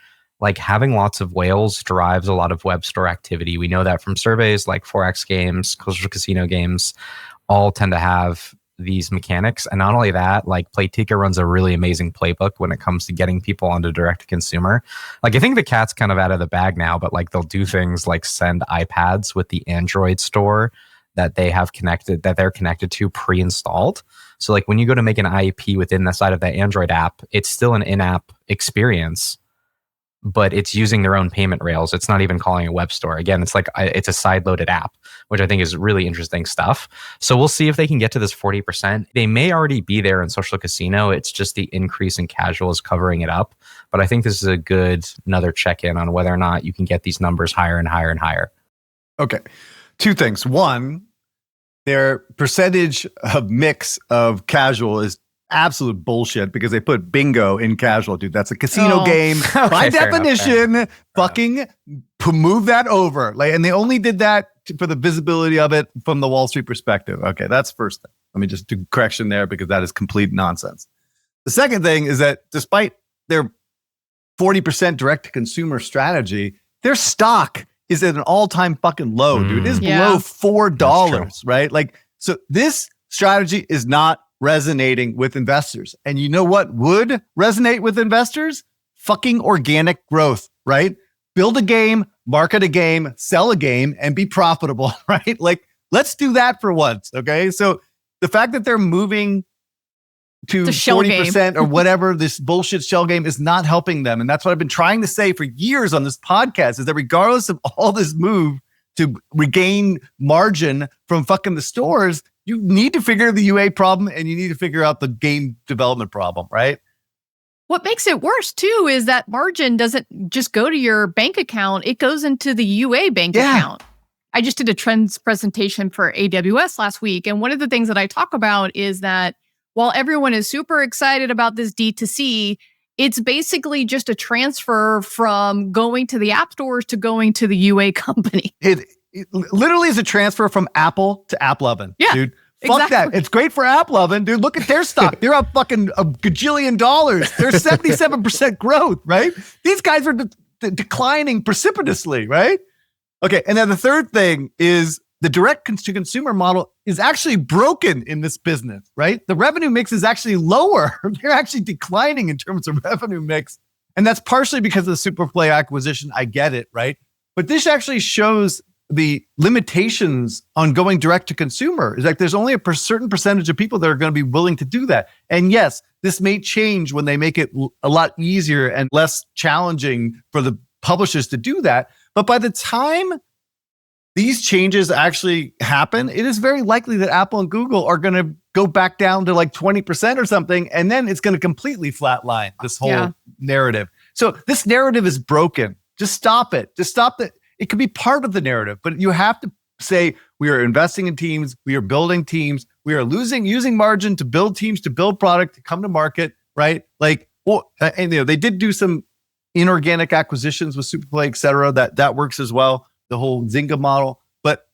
Speaker 5: having lots of whales drives a lot of web store activity. We know that from surveys like 4X games, social casino games, all tend to have these mechanics. And not only that, Playtika runs a really amazing playbook when it comes to getting people onto direct to consumer. I think the cat's kind of out of the bag now, but they'll do things like send iPads with the Android store that they're connected to pre-installed. So when you go to make an IEP within the side of that Android app, it's still an in-app experience, but it's using their own payment rails. It's not even calling a web store. Again, it's a side-loaded app, which I think is really interesting stuff. So we'll see if they can get to this 40%. They may already be there in social casino. It's just the increase in casual is covering it up. But I think this is another check-in on whether or not you can get these numbers higher and higher and higher.
Speaker 1: Okay. Two things. One, their percentage of mix of casual is absolute bullshit because they put bingo in casual, dude. That's a casino game. By definition, fucking move that over. And they only did that for the visibility of it from the Wall Street perspective. Okay, that's first thing. Let me just do correction there because that is complete nonsense. The second thing is that despite their 40% direct to consumer strategy, their stock is at an all-time fucking low, dude. It is below $4, right? So this strategy is not resonating with investors. And you know what would resonate with investors? Fucking organic growth, right? Build a game, market a game, sell a game, and be profitable, right? Let's do that for once, okay? So the fact that they're moving to 40% or whatever, this bullshit shell game is not helping them. And that's what I've been trying to say for years on this podcast, is that regardless of all this move to regain margin from fucking the stores, you need to figure the UA problem and you need to figure out the game development problem, right?
Speaker 4: What makes it worse, too, is that margin doesn't just go to your bank account. It goes into the UA bank account. I just did a trends presentation for AWS last week. And one of the things that I talk about is that while everyone is super excited about this D2C, it's basically just a transfer from going to the app stores to going to the UA company.
Speaker 1: It literally is a transfer from Apple to AppLovin, dude. Fuck
Speaker 4: exactly.
Speaker 1: that. It's great for AppLovin, dude. Look at their stock. They're up fucking a gajillion dollars. They're 77% growth, right? These guys are declining precipitously, right? Okay, and then the third thing is the direct-to-consumer model is actually broken in this business, right? The revenue mix is actually lower. They're actually declining in terms of revenue mix. And that's partially because of the Superplay acquisition. I get it, right? But this actually shows the limitations on going direct-to-consumer. It's like there's only a certain percentage of people that are going to be willing to do that. And yes, this may change when they make it a lot easier and less challenging for the publishers to do that. But by the time these changes actually happen, it is very likely that Apple and Google are going to go back down to like 20% or something, and then it's going to completely flatline this whole narrative. So this narrative is broken. Just stop it. Just stop it. It could be part of the narrative, but you have to say we are investing in teams, we are building teams, we are using margin to build teams, to build product, to come to market, right? Like, well, and they did do some inorganic acquisitions with Superplay, et cetera. That works as well. The whole Zynga model, but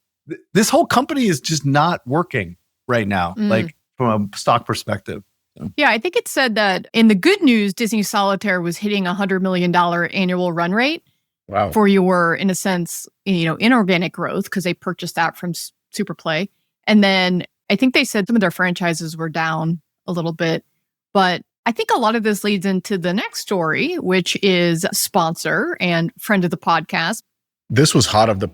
Speaker 1: this whole company is just not working right now, like from a stock perspective. So.
Speaker 4: Yeah, I think it said that in the good news, Disney Solitaire was hitting $100 million annual run rate.
Speaker 6: Wow.
Speaker 4: For your, in a sense, inorganic growth, because they purchased that from Superplay. And then I think they said some of their franchises were down a little bit. But I think a lot of this leads into the next story, which is sponsor and friend of the podcast.
Speaker 6: This was hot off the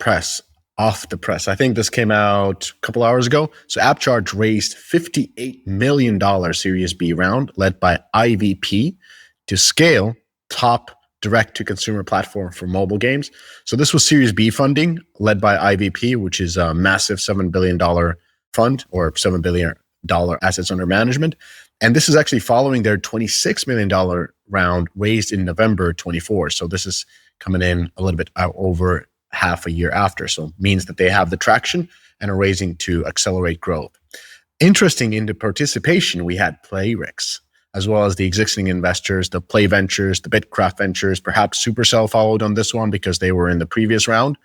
Speaker 6: press. I think this came out a couple hours ago. So AppCharge raised $58 million Series B round led by IVP to scale top direct-to-consumer platform for mobile games. So this was Series B funding led by IVP, which is a massive $7 billion fund or $7 billion assets under management. And this is actually following their $26 million round raised in November 24. So this is coming in a little bit over half a year after. So it means that they have the traction and are raising to accelerate growth. Interesting in the participation, we had Playrix, as well as the existing investors, the Play Ventures, the Bitcraft Ventures, perhaps Supercell followed on this one because they were in the previous round.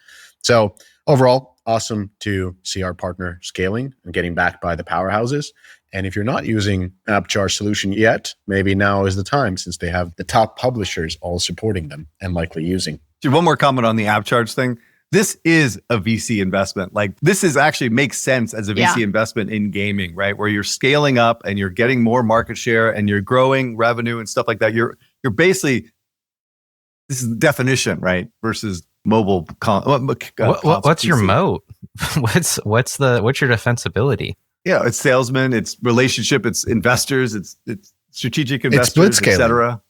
Speaker 6: So overall, awesome to see our partner scaling and getting backed by the powerhouses. And if you're not using an AppCharge solution yet, maybe now is the time since they have the top publishers all supporting them and likely using.
Speaker 1: Dude, one more comment on the AppCharge thing. This is a VC investment. Like this is actually makes sense as a VC investment in gaming, right? Where you're scaling up and you're getting more market share and you're growing revenue and stuff like that. You're basically, this is the definition, right? Versus mobile.
Speaker 5: What's your moat? What's your defensibility?
Speaker 1: Yeah, it's salesmen, it's relationship, it's investors, it's strategic investors, et cetera.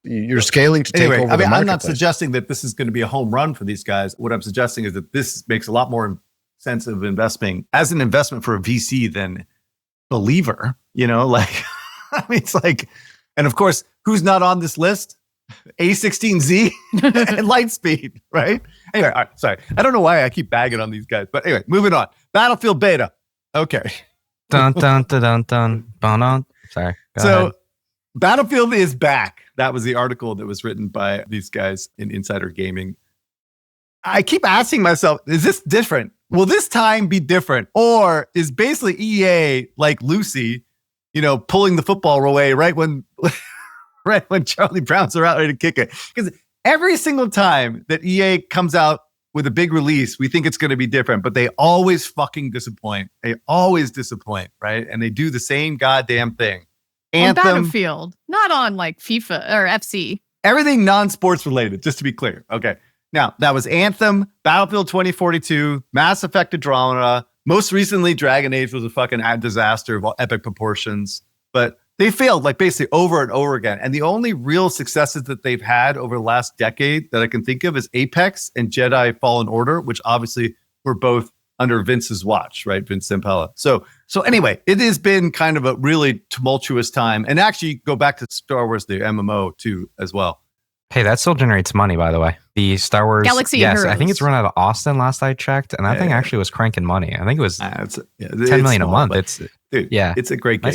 Speaker 6: You're scaling to take over the marketplace.
Speaker 1: I'm not suggesting that this is going to be a home run for these guys. What I'm suggesting is that this makes a lot more sense of investing as an investment for a VC than believer. I mean, it's like, and of course, who's not on this list? A16Z and Lightspeed, right? Anyway, all right, sorry. I don't know why I keep bagging on these guys, but anyway, moving on. Battlefield beta. Okay.
Speaker 5: Dun, dun, dun, dun, dun, dun, dun. Sorry. Go ahead.
Speaker 1: Battlefield is back. That was the article that was written by these guys in Insider Gaming. I keep asking myself, is this different? Will this time be different? Or is basically EA like Lucy, pulling the football away right when Charlie Brown's around ready to kick it? Because every single time that EA comes out with a big release, we think it's going to be different, but they always fucking disappoint. They always disappoint, right? And they do the same goddamn thing. Anthem,
Speaker 4: on Battlefield, not on like FIFA or FC.
Speaker 1: Everything non-sports related, just to be clear. Okay. Now, that was Anthem, Battlefield 2042, Mass Effect Andromeda. Most recently, Dragon Age was a fucking disaster of epic proportions. But they failed like basically over and over again. And the only real successes that they've had over the last decade that I can think of is Apex and Jedi Fallen Order, which obviously were both under Vince's watch, right? Vince Zampella. So anyway, it has been kind of a really tumultuous time. And actually go back to Star Wars, the MMO too, as well.
Speaker 5: Hey, that still generates money, by the way. The Star Wars
Speaker 4: Galaxy
Speaker 5: yes,
Speaker 4: Heroes.
Speaker 5: I think it's run out of Austin last I checked, and that thing actually was cranking money. I think it was 10 million a month.
Speaker 1: It's a great game.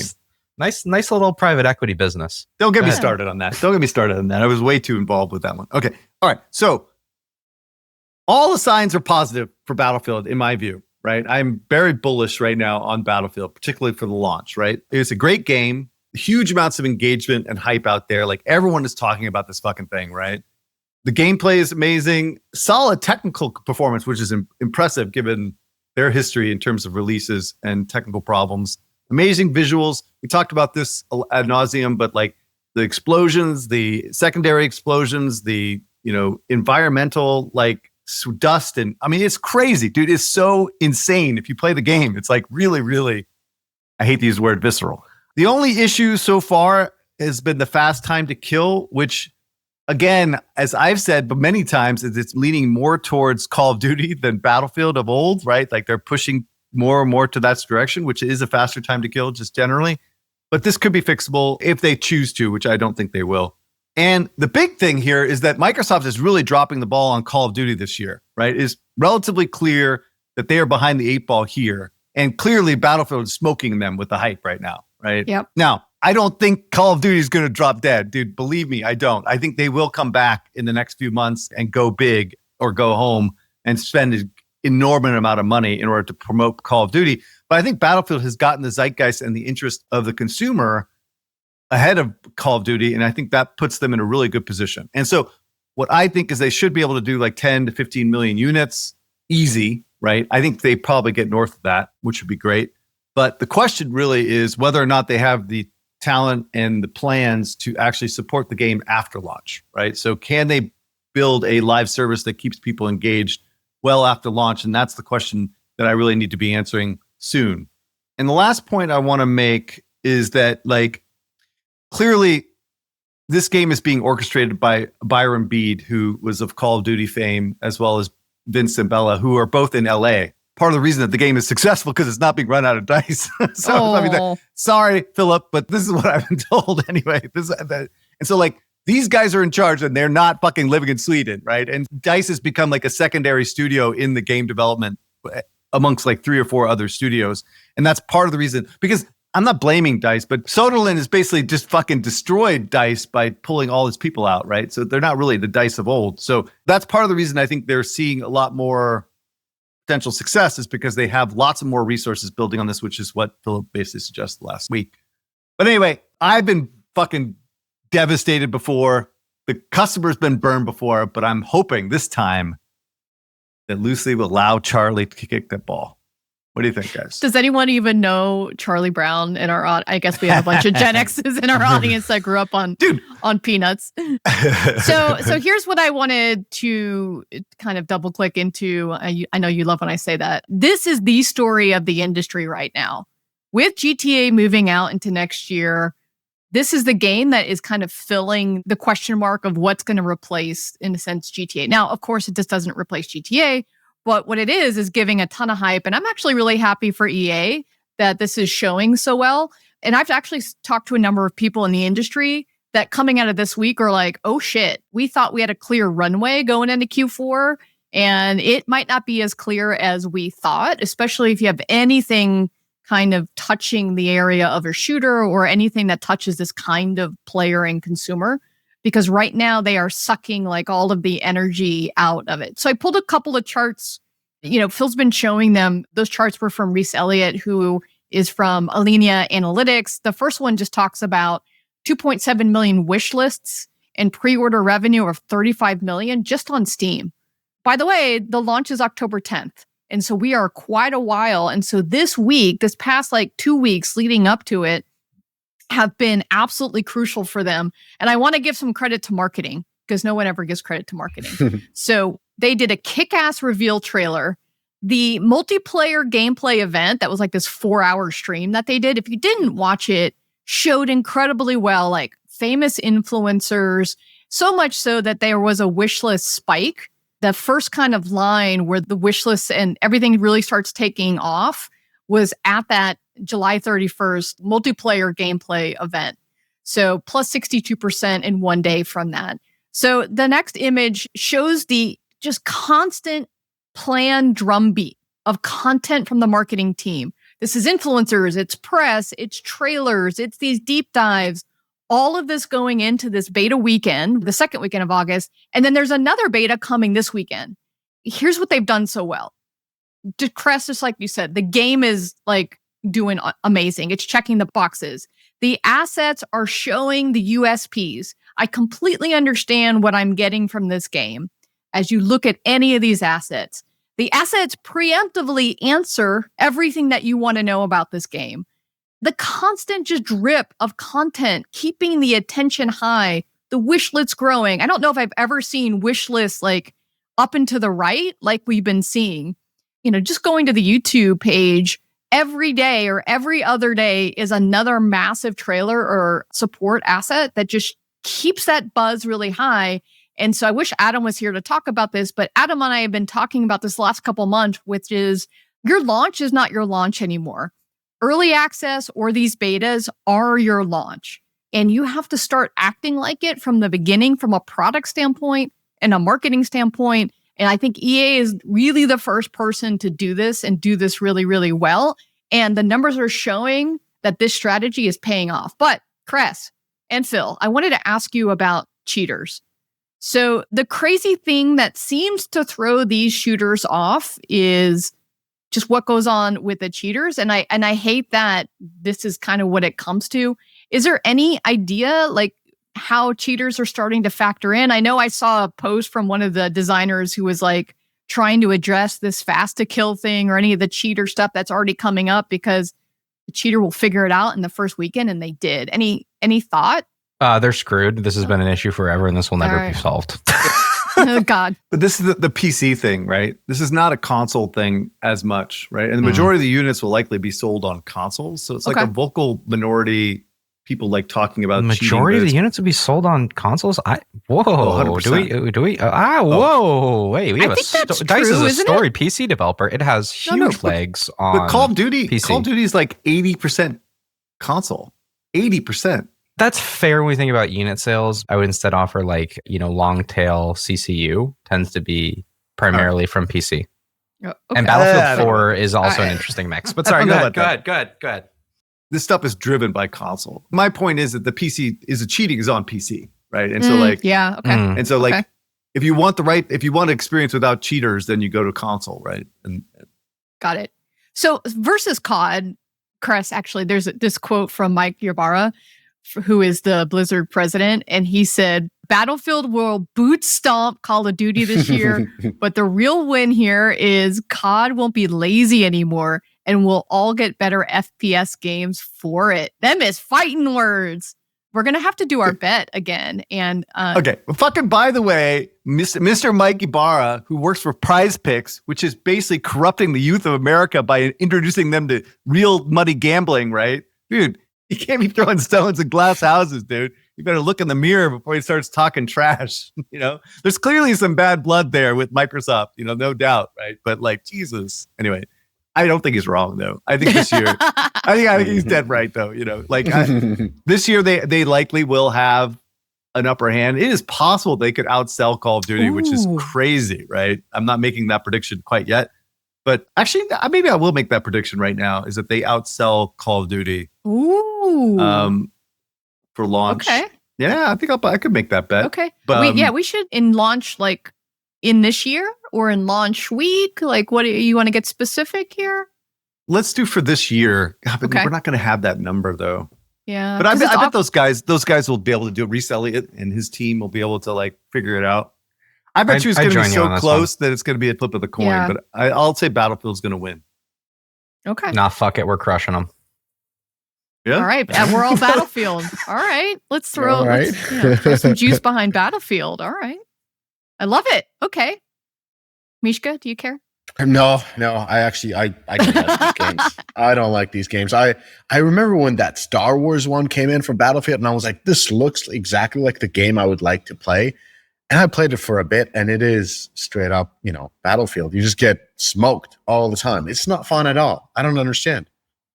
Speaker 5: Nice little private equity business.
Speaker 1: Don't get me started on that. Don't get me started on that. I was way too involved with that one. Okay. All right. So all the signs are positive for Battlefield, in my view, right? I'm very bullish right now on Battlefield, particularly for the launch, right? It's a great game, huge amounts of engagement and hype out there. Like everyone is talking about this fucking thing, right? The gameplay is amazing, solid technical performance, which is impressive given their history in terms of releases and technical problems. Amazing visuals. We talked about this ad nauseum, but like the explosions, the secondary explosions, the, environmental, like dust. And I mean, it's crazy, dude. It's so insane. If you play the game, it's like really, really, I hate to use the word visceral. The only issue so far has been the fast time to kill, which again, as I've said, but many times, is it's leaning more towards Call of Duty than Battlefield of old, right? Like they're pushing more and more to that direction, which is a faster time to kill just generally. But this could be fixable if they choose to, which I don't think they will. And the big thing here is that Microsoft is really dropping the ball on Call of Duty this year, right? It's relatively clear that they are behind the 8 ball here. And clearly Battlefield is smoking them with the hype right now, right?
Speaker 4: Yep.
Speaker 1: Now, I don't think Call of Duty is going to drop dead, dude. Believe me, I don't. I think they will come back in the next few months and go big or go home and spend an enormous amount of money in order to promote Call of Duty. But I think Battlefield has gotten the zeitgeist and the interest of the consumer ahead of Call of Duty. And I think that puts them in a really good position. And so what I think is they should be able to do like 10 to 15 million units easy, right? I think they probably get north of that, which would be great. But the question really is whether or not they have the talent and the plans to actually support the game after launch, right? So can they build a live service that keeps people engaged well after launch? And that's the question that I really need to be answering soon. And the last point I want to make is that, like, clearly this game is being orchestrated by Byron Bede, who was of Call of Duty fame, as well as Vince Zampella, who are both in LA. Part of the reason that the game is successful because it's not being run out of dice. Sorry, Philip, but this is what I've been told anyway. And so, like, these guys are in charge and they're not fucking living in Sweden, right? And DICE has become like a secondary studio in the game development amongst like 3 or 4 other studios. And that's part of the reason, because I'm not blaming DICE, but Soderlund has basically just fucking destroyed DICE by pulling all his people out, right? So they're not really the DICE of old. So that's part of the reason I think they're seeing a lot more potential success, is because they have lots of more resources building on this, which is what Philip basically suggested last week. But anyway, I've been fucking devastated before. The customer's been burned before, but I'm hoping this time that Lucy will allow Charlie to kick that ball. What do you think, guys?
Speaker 4: Does anyone even know Charlie Brown in our I guess we have a bunch of Gen X's in our audience that grew up on Peanuts. So here's what I wanted to kind of double click into. I know you love when I say that. This is the story of the industry right now. With GTA moving out into next year, this is the game that is kind of filling the question mark of what's going to replace, in a sense, GTA. Now, of course, it just doesn't replace GTA. But what it is giving a ton of hype. And I'm actually really happy for EA that this is showing so well. And I've actually talked to a number of people in the industry that coming out of this week are like, oh shit, we thought we had a clear runway going into Q4. And it might not be as clear as we thought, especially if you have anything kind of touching the area of a shooter or anything that touches this kind of player and consumer. Because right now they are sucking like all of the energy out of it. So I pulled a couple of charts. Phil's been showing them. Those charts were from Reese Elliott, who is from Alinea Analytics. The first one just talks about 2.7 million wish lists and pre-order revenue of 35 million just on Steam. By the way, the launch is October 10th. And so we are quite a while. And so this week, this past like 2 weeks leading up to it, have been absolutely crucial for them. And I want to give some credit to marketing, because no one ever gives credit to marketing. So they did a kick-ass reveal trailer. The multiplayer gameplay event, that was like this 4-hour stream that they did, if you didn't watch it, showed incredibly well, like famous influencers, so much so that there was a wish list spike the first kind of line where the wish list and everything really starts taking off was at that July 31st multiplayer gameplay event. So plus 62% in one day from that. So the next image shows the just constant planned drumbeat of content from the marketing team. This is influencers, it's press, it's trailers, it's these deep dives, all of this going into this beta weekend, the second weekend of August. And then there's another beta coming this weekend. Here's what they've done so well. Kress, just like you said, the game is like doing amazing. It's checking the boxes. The assets are showing the USPs. I completely understand what I'm getting from this game as you look at any of these assets. The assets preemptively answer everything that you want to know about this game. The constant just drip of content, keeping the attention high, the wish list growing. I don't know if I've ever seen wish lists like up and to the right, like we've been seeing. Just going to the YouTube page every day or every other day is another massive trailer or support asset that just keeps that buzz really high. And so I wish Adam was here to talk about this, but Adam and I have been talking about this last couple months, which is your launch is not your launch anymore. Early access or these betas are your launch. And you have to start acting like it from the beginning, from a product standpoint and a marketing standpoint. And I think EA is really the first person to do this and do this really, really well. And the numbers are showing that this strategy is paying off. But Kress and Phil, I wanted to ask you about cheaters. So the crazy thing that seems to throw these shooters off is just what goes on with the cheaters. And I hate that this is kind of what it comes to. Is there any idea like how cheaters are starting to factor in? I know I saw a post from one of the designers who was like trying to address this fast to kill thing or any of the cheater stuff that's already coming up because the cheater will figure it out in the first weekend, and they did. Any thought?
Speaker 5: They're screwed. This has been an issue forever, and this will never be solved.
Speaker 4: Oh, God.
Speaker 1: But this is the PC thing, right? This is not a console thing as much, right? And the majority of the units will likely be sold on consoles. So it's like a vocal minority. People like talking about
Speaker 5: the majority of the units will be sold on consoles. Whoa, do we? Whoa, wait. We have Dice is a storied PC developer. It has huge legs on.
Speaker 1: But Call of Duty,
Speaker 5: PC.
Speaker 1: Call of Duty is like 80% console. 80%.
Speaker 5: That's fair when we think about unit sales. I would instead offer like, long tail CCU tends to be primarily from PC. Okay. And Battlefield 4 is also an interesting mix. But sorry, go ahead.
Speaker 1: This stuff is driven by console. My point is that the PC cheating is on PC, right? And so and so if you want experience without cheaters, then you go to console, right? And
Speaker 4: got it. So versus COD, Kress, actually, there's this quote from Mike Ybarra, who is the Blizzard president, and he said, Battlefield will boot stomp Call of Duty this year, but the real win here is COD won't be lazy anymore, and we'll all get better FPS games for it. Them is fighting words. We're going to have to do our bet again. And
Speaker 1: okay. Well, fucking, by the way, Mr. Mike Ibarra, who works for Prize Picks, which is basically corrupting the youth of America by introducing them to real money gambling, right? Dude, you can't be throwing stones in glass houses, dude. You better look in the mirror before he starts talking trash. There's clearly some bad blood there with Microsoft, no doubt, right? But like, Jesus. Anyway. I don't think he's wrong, though. I think this year, I think he's dead right, though. This year they likely will have an upper hand. It is possible they could outsell Call of Duty, which is crazy, right? I'm not making that prediction quite yet, but actually, maybe I will make that prediction right now. Is that they outsell Call of Duty?
Speaker 4: Ooh.
Speaker 1: For launch.
Speaker 4: Okay.
Speaker 1: Yeah, I think I could make that bet.
Speaker 4: Okay. But we should in launch in this year. Or in launch week? Like, what do you want to get specific here?
Speaker 1: Let's do for this year. But we're not going to have that number, though.
Speaker 4: Yeah.
Speaker 1: But I bet those guys will be able to resell it, and his team will be able to figure it out. I bet you it's going to be so close that it's going to be a flip of the coin. Yeah. But I'll say Battlefield's going to win.
Speaker 4: Okay.
Speaker 5: Nah, fuck it. We're crushing them.
Speaker 1: Yeah.
Speaker 4: All right. We're all Battlefield. All right. Let's throw some juice behind Battlefield. All right. I love it. Okay. Mishka, do you care?
Speaker 6: No. I don't like these games. I don't like these games. I remember when that Star Wars one came in from Battlefield, and I was like, this looks exactly like the game I would like to play. And I played it for a bit, and it is straight up, Battlefield. You just get smoked all the time. It's not fun at all. I don't understand.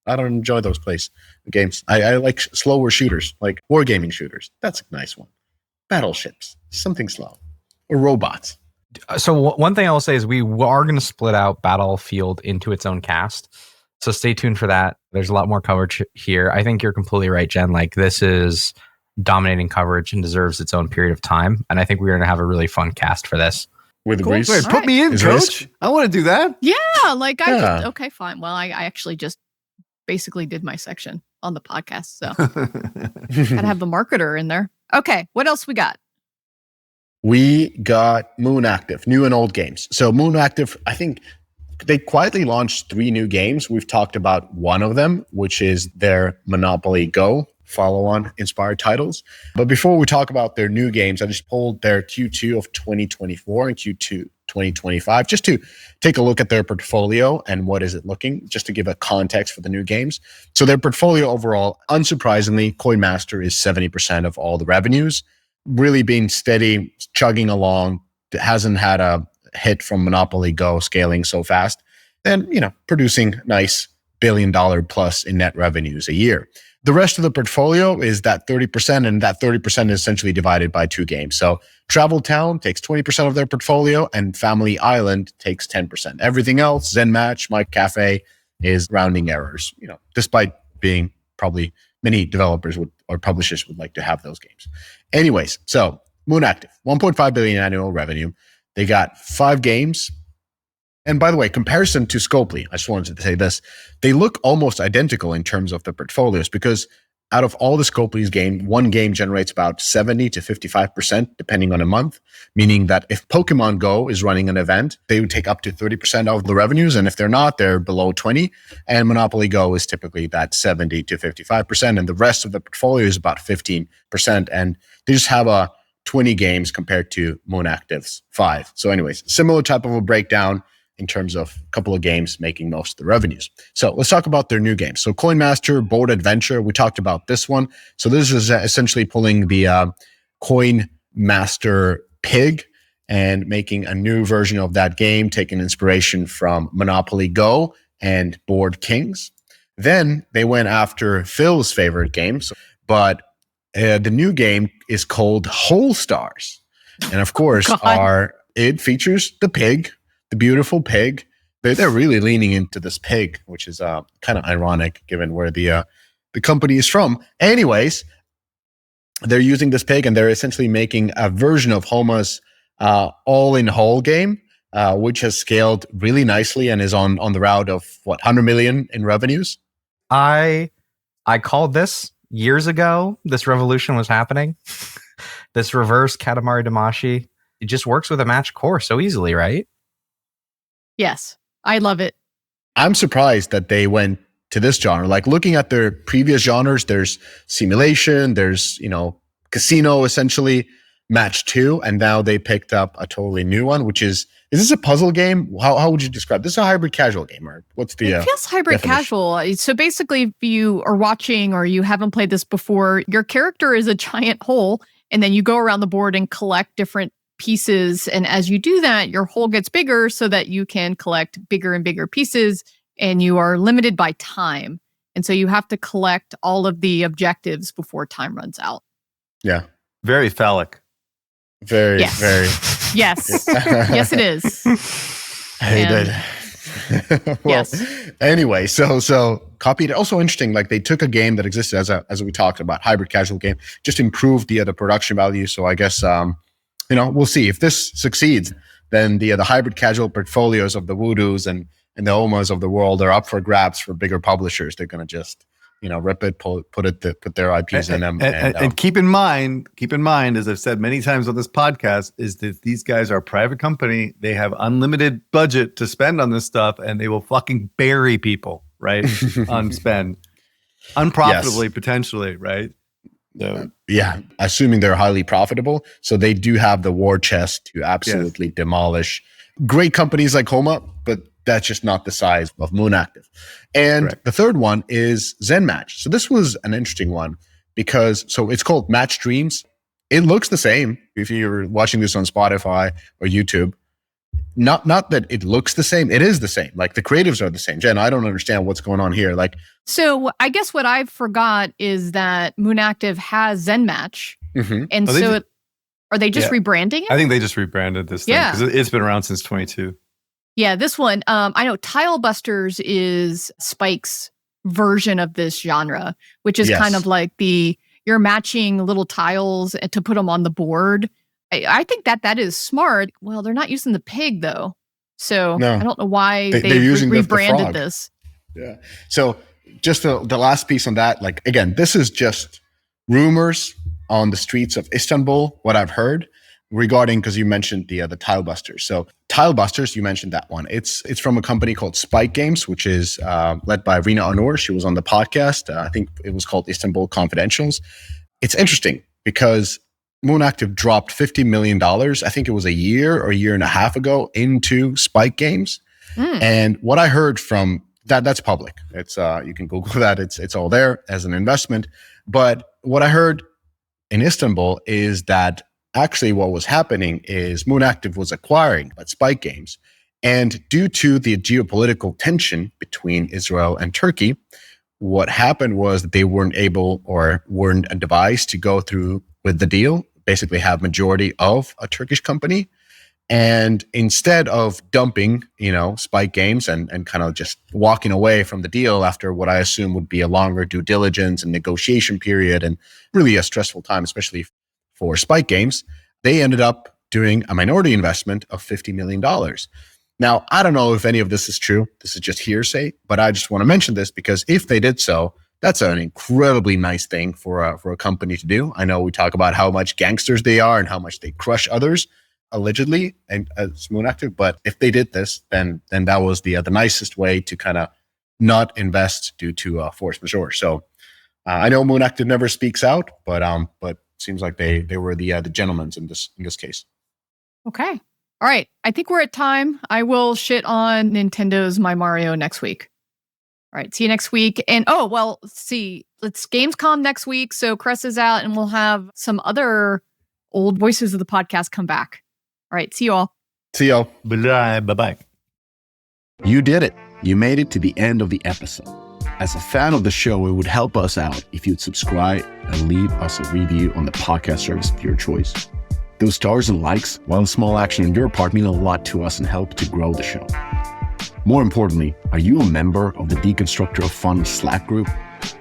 Speaker 6: I don't enjoy those games. I like slower shooters, like wargaming shooters. That's a nice one. Battleships, something slow. Or robots.
Speaker 5: So one thing I will say is we are going to split out Battlefield into its own cast. So stay tuned for that. There's a lot more coverage here. I think you're completely right, Jen. Like, this is dominating coverage and deserves its own period of time. And I think we're going to have a really fun cast for this.
Speaker 6: With
Speaker 4: Cool.
Speaker 6: Reese.
Speaker 1: Wait, put me in,
Speaker 6: Is
Speaker 1: coach. I want to do that.
Speaker 6: Yeah.
Speaker 4: Okay, fine. Well, I actually just basically did my section on the podcast. So gotta have the marketer in there. Okay, what else we got?
Speaker 6: We got Moon Active, new and old games. So Moon Active, I think they quietly launched 3 new games. We've talked about one of them, which is their Monopoly Go follow-on inspired titles. But before we talk about their new games, I just pulled their Q2 of 2024 and Q2 2025 just to take a look at their portfolio and what is it looking, just to give a context for the new games. So their portfolio overall, unsurprisingly, Coinmaster is 70% of all the revenues, really being steady, chugging along. It hasn't had a hit from Monopoly Go scaling so fast, and producing nice $1 billion plus in net revenues a year. The rest of the portfolio is that 30%, and that 30% is essentially divided by 2 games. So Travel Town takes 20% of their portfolio, and Family Island takes 10%. Everything else, Zen Match, My Cafe, is rounding errors. Despite being probably many developers or publishers would like to have those games. Anyways, so Moon Active, 1.5 billion annual revenue. They got 5 games. And by the way, comparison to Scopely, I just wanted to say this. They look almost identical in terms of the portfolios, because out of all the Scopely's game, one game generates about 70 to 55%, depending on a month, meaning that if Pokemon Go is running an event, they would take up to 30% of the revenues. And if they're not, they're below 20. And Monopoly Go is typically that 70 to 55%. And the rest of the portfolio is about 15%. And they just have 20 games compared to Moon Active's 5. So anyways, similar type of a breakdown in terms of a couple of games making most of the revenues. So let's talk about their new games. So Coinmaster Board Adventure, we talked about this one. So this is essentially pulling the Coinmaster Pig and making a new version of that game, taking inspiration from Monopoly Go and Board Kings. Then they went after Phil's favorite games, but the new game is called Whole Stars. And of course, it features the pig, the beautiful pig. They're really leaning into this pig, which is kind of ironic given where the company is from. Anyways, they're using this pig, and they're essentially making a version of Homa's all-in-whole game, which has scaled really nicely and is on the route of 100 million in revenues.
Speaker 5: I called this years ago. This revolution was happening. This reverse Katamari Damacy. It just works with a match core so easily, right?
Speaker 4: Yes, I love it.
Speaker 6: I'm surprised that they went to this genre. Like, looking at their previous genres, there's simulation, there's, casino, essentially, match 2, and now they picked up a totally new one, which is this a puzzle game? How would you describe this? Is a hybrid casual game, or what's the
Speaker 4: It feels hybrid
Speaker 6: definition?
Speaker 4: casual. So basically, if you are watching or you haven't played this before, your character is a giant hole, and then you go around the board and collect different pieces. And as you do that, your hole gets bigger so that you can collect bigger and bigger pieces, and you are limited by time. And so you have to collect all of the objectives before time runs out.
Speaker 6: Yeah.
Speaker 1: Very phallic.
Speaker 6: Very,
Speaker 4: Yes.
Speaker 6: very.
Speaker 4: Yes. Yes, it is.
Speaker 6: Hated. Well,
Speaker 4: Yes.
Speaker 6: Anyway, so copied. Also interesting, like they took a game that existed as we talked about, hybrid casual game, just improved the production value. So I guess we'll see if this succeeds. Then the hybrid casual portfolios of the Voodoos and the Omas of the world are up for grabs for bigger publishers. They're going to just rip it, put their IPs in them.
Speaker 1: And keep in mind, as I've said many times on this podcast, is that these guys are a private company. They have unlimited budget to spend on this stuff, and they will fucking bury people, right? On spend. Unprofitably, potentially, right? So.
Speaker 6: Yeah, assuming they're highly profitable. So they do have the war chest to absolutely demolish great companies like Homa, but that's just not the size of Moon Active. And the third one is Zen Match. So this was an interesting one because it's called Match Dreams. it looks the same if you're watching this on Spotify or YouTube. Not that it looks the same, it is the same. Like the creatives are the same. Jen, I don't understand what's going on here. Like,
Speaker 4: so I guess what I forgot is that Moon Active has Zen Match, and are they just rebranding it?
Speaker 1: I think they just rebranded this thing because it's been around since 22.
Speaker 4: Yeah, this one, I know Tile Busters is Spike's version of this genre, which is kind of like you're matching little tiles to put them on the board. I think that is smart. Well, they're not using the pig though. So I don't know why they rebranded this.
Speaker 6: Yeah. So just the last piece on that, like, again, this is just rumors on the streets of Istanbul, what I've heard regarding, because you mentioned the Tile Busters. So Tile Busters, you mentioned that one. It's from a company called Spike Games, which is led by Rina Onur. She was on the podcast. I think it was called Istanbul Confidentials. It's interesting because Moon Active dropped $50 million, I think it was a year or a year and a half ago, into Spike Games. And what I heard from that's public. It's you can Google that. It's all there as an investment. But what I heard in Istanbul is that actually what was happening is Moon Active was acquiring Spike Games. And due to the geopolitical tension between Israel and Turkey, what happened was that they weren't able or weren't advised to go through with the deal, basically have majority of a Turkish company. And instead of dumping, Spike Games and kind of just walking away from the deal after what I assume would be a longer due diligence and negotiation period and really a stressful time, especially for Spike Games, they ended up doing a minority investment of $50 million. Now, I don't know if any of this is true. This is just hearsay, but I just want to mention this because if they did so, that's an incredibly nice thing for a company to do. I know we talk about how much gangsters they are and how much they crush others, allegedly, and as Moon Active. But if they did this, then that was the nicest way to kind of not invest due to force majeure. So I know Moon Active never speaks out, but it seems like they were the gentlemen in this case.
Speaker 4: Okay. All right. I think we're at time. I will shit on Nintendo's My Mario next week. All right. See you next week. And let's see. It's Gamescom next week. So Kress is out and we'll have some other old voices of the podcast come back. All right. See you all.
Speaker 6: See y'all.
Speaker 1: Bye-bye.
Speaker 8: You did it. You made it to the end of the episode. As a fan of the show, it would help us out if you'd subscribe and leave us a review on the podcast service of your choice. Those stars and likes, while a small action on your part, mean a lot to us and help to grow the show. More importantly, are you a member of the Deconstructor of Fun Slack group?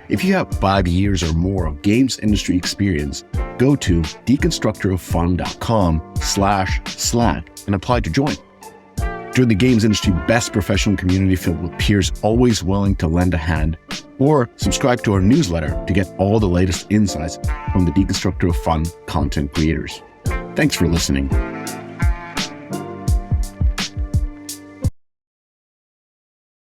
Speaker 8: If you have 5 years or more of games industry experience, go to deconstructoroffun.com/Slack and apply to join. Join the games industry best professional community filled with peers always willing to lend a hand, or subscribe to our newsletter to get all the latest insights from the Deconstructor of Fun content creators. Thanks for listening.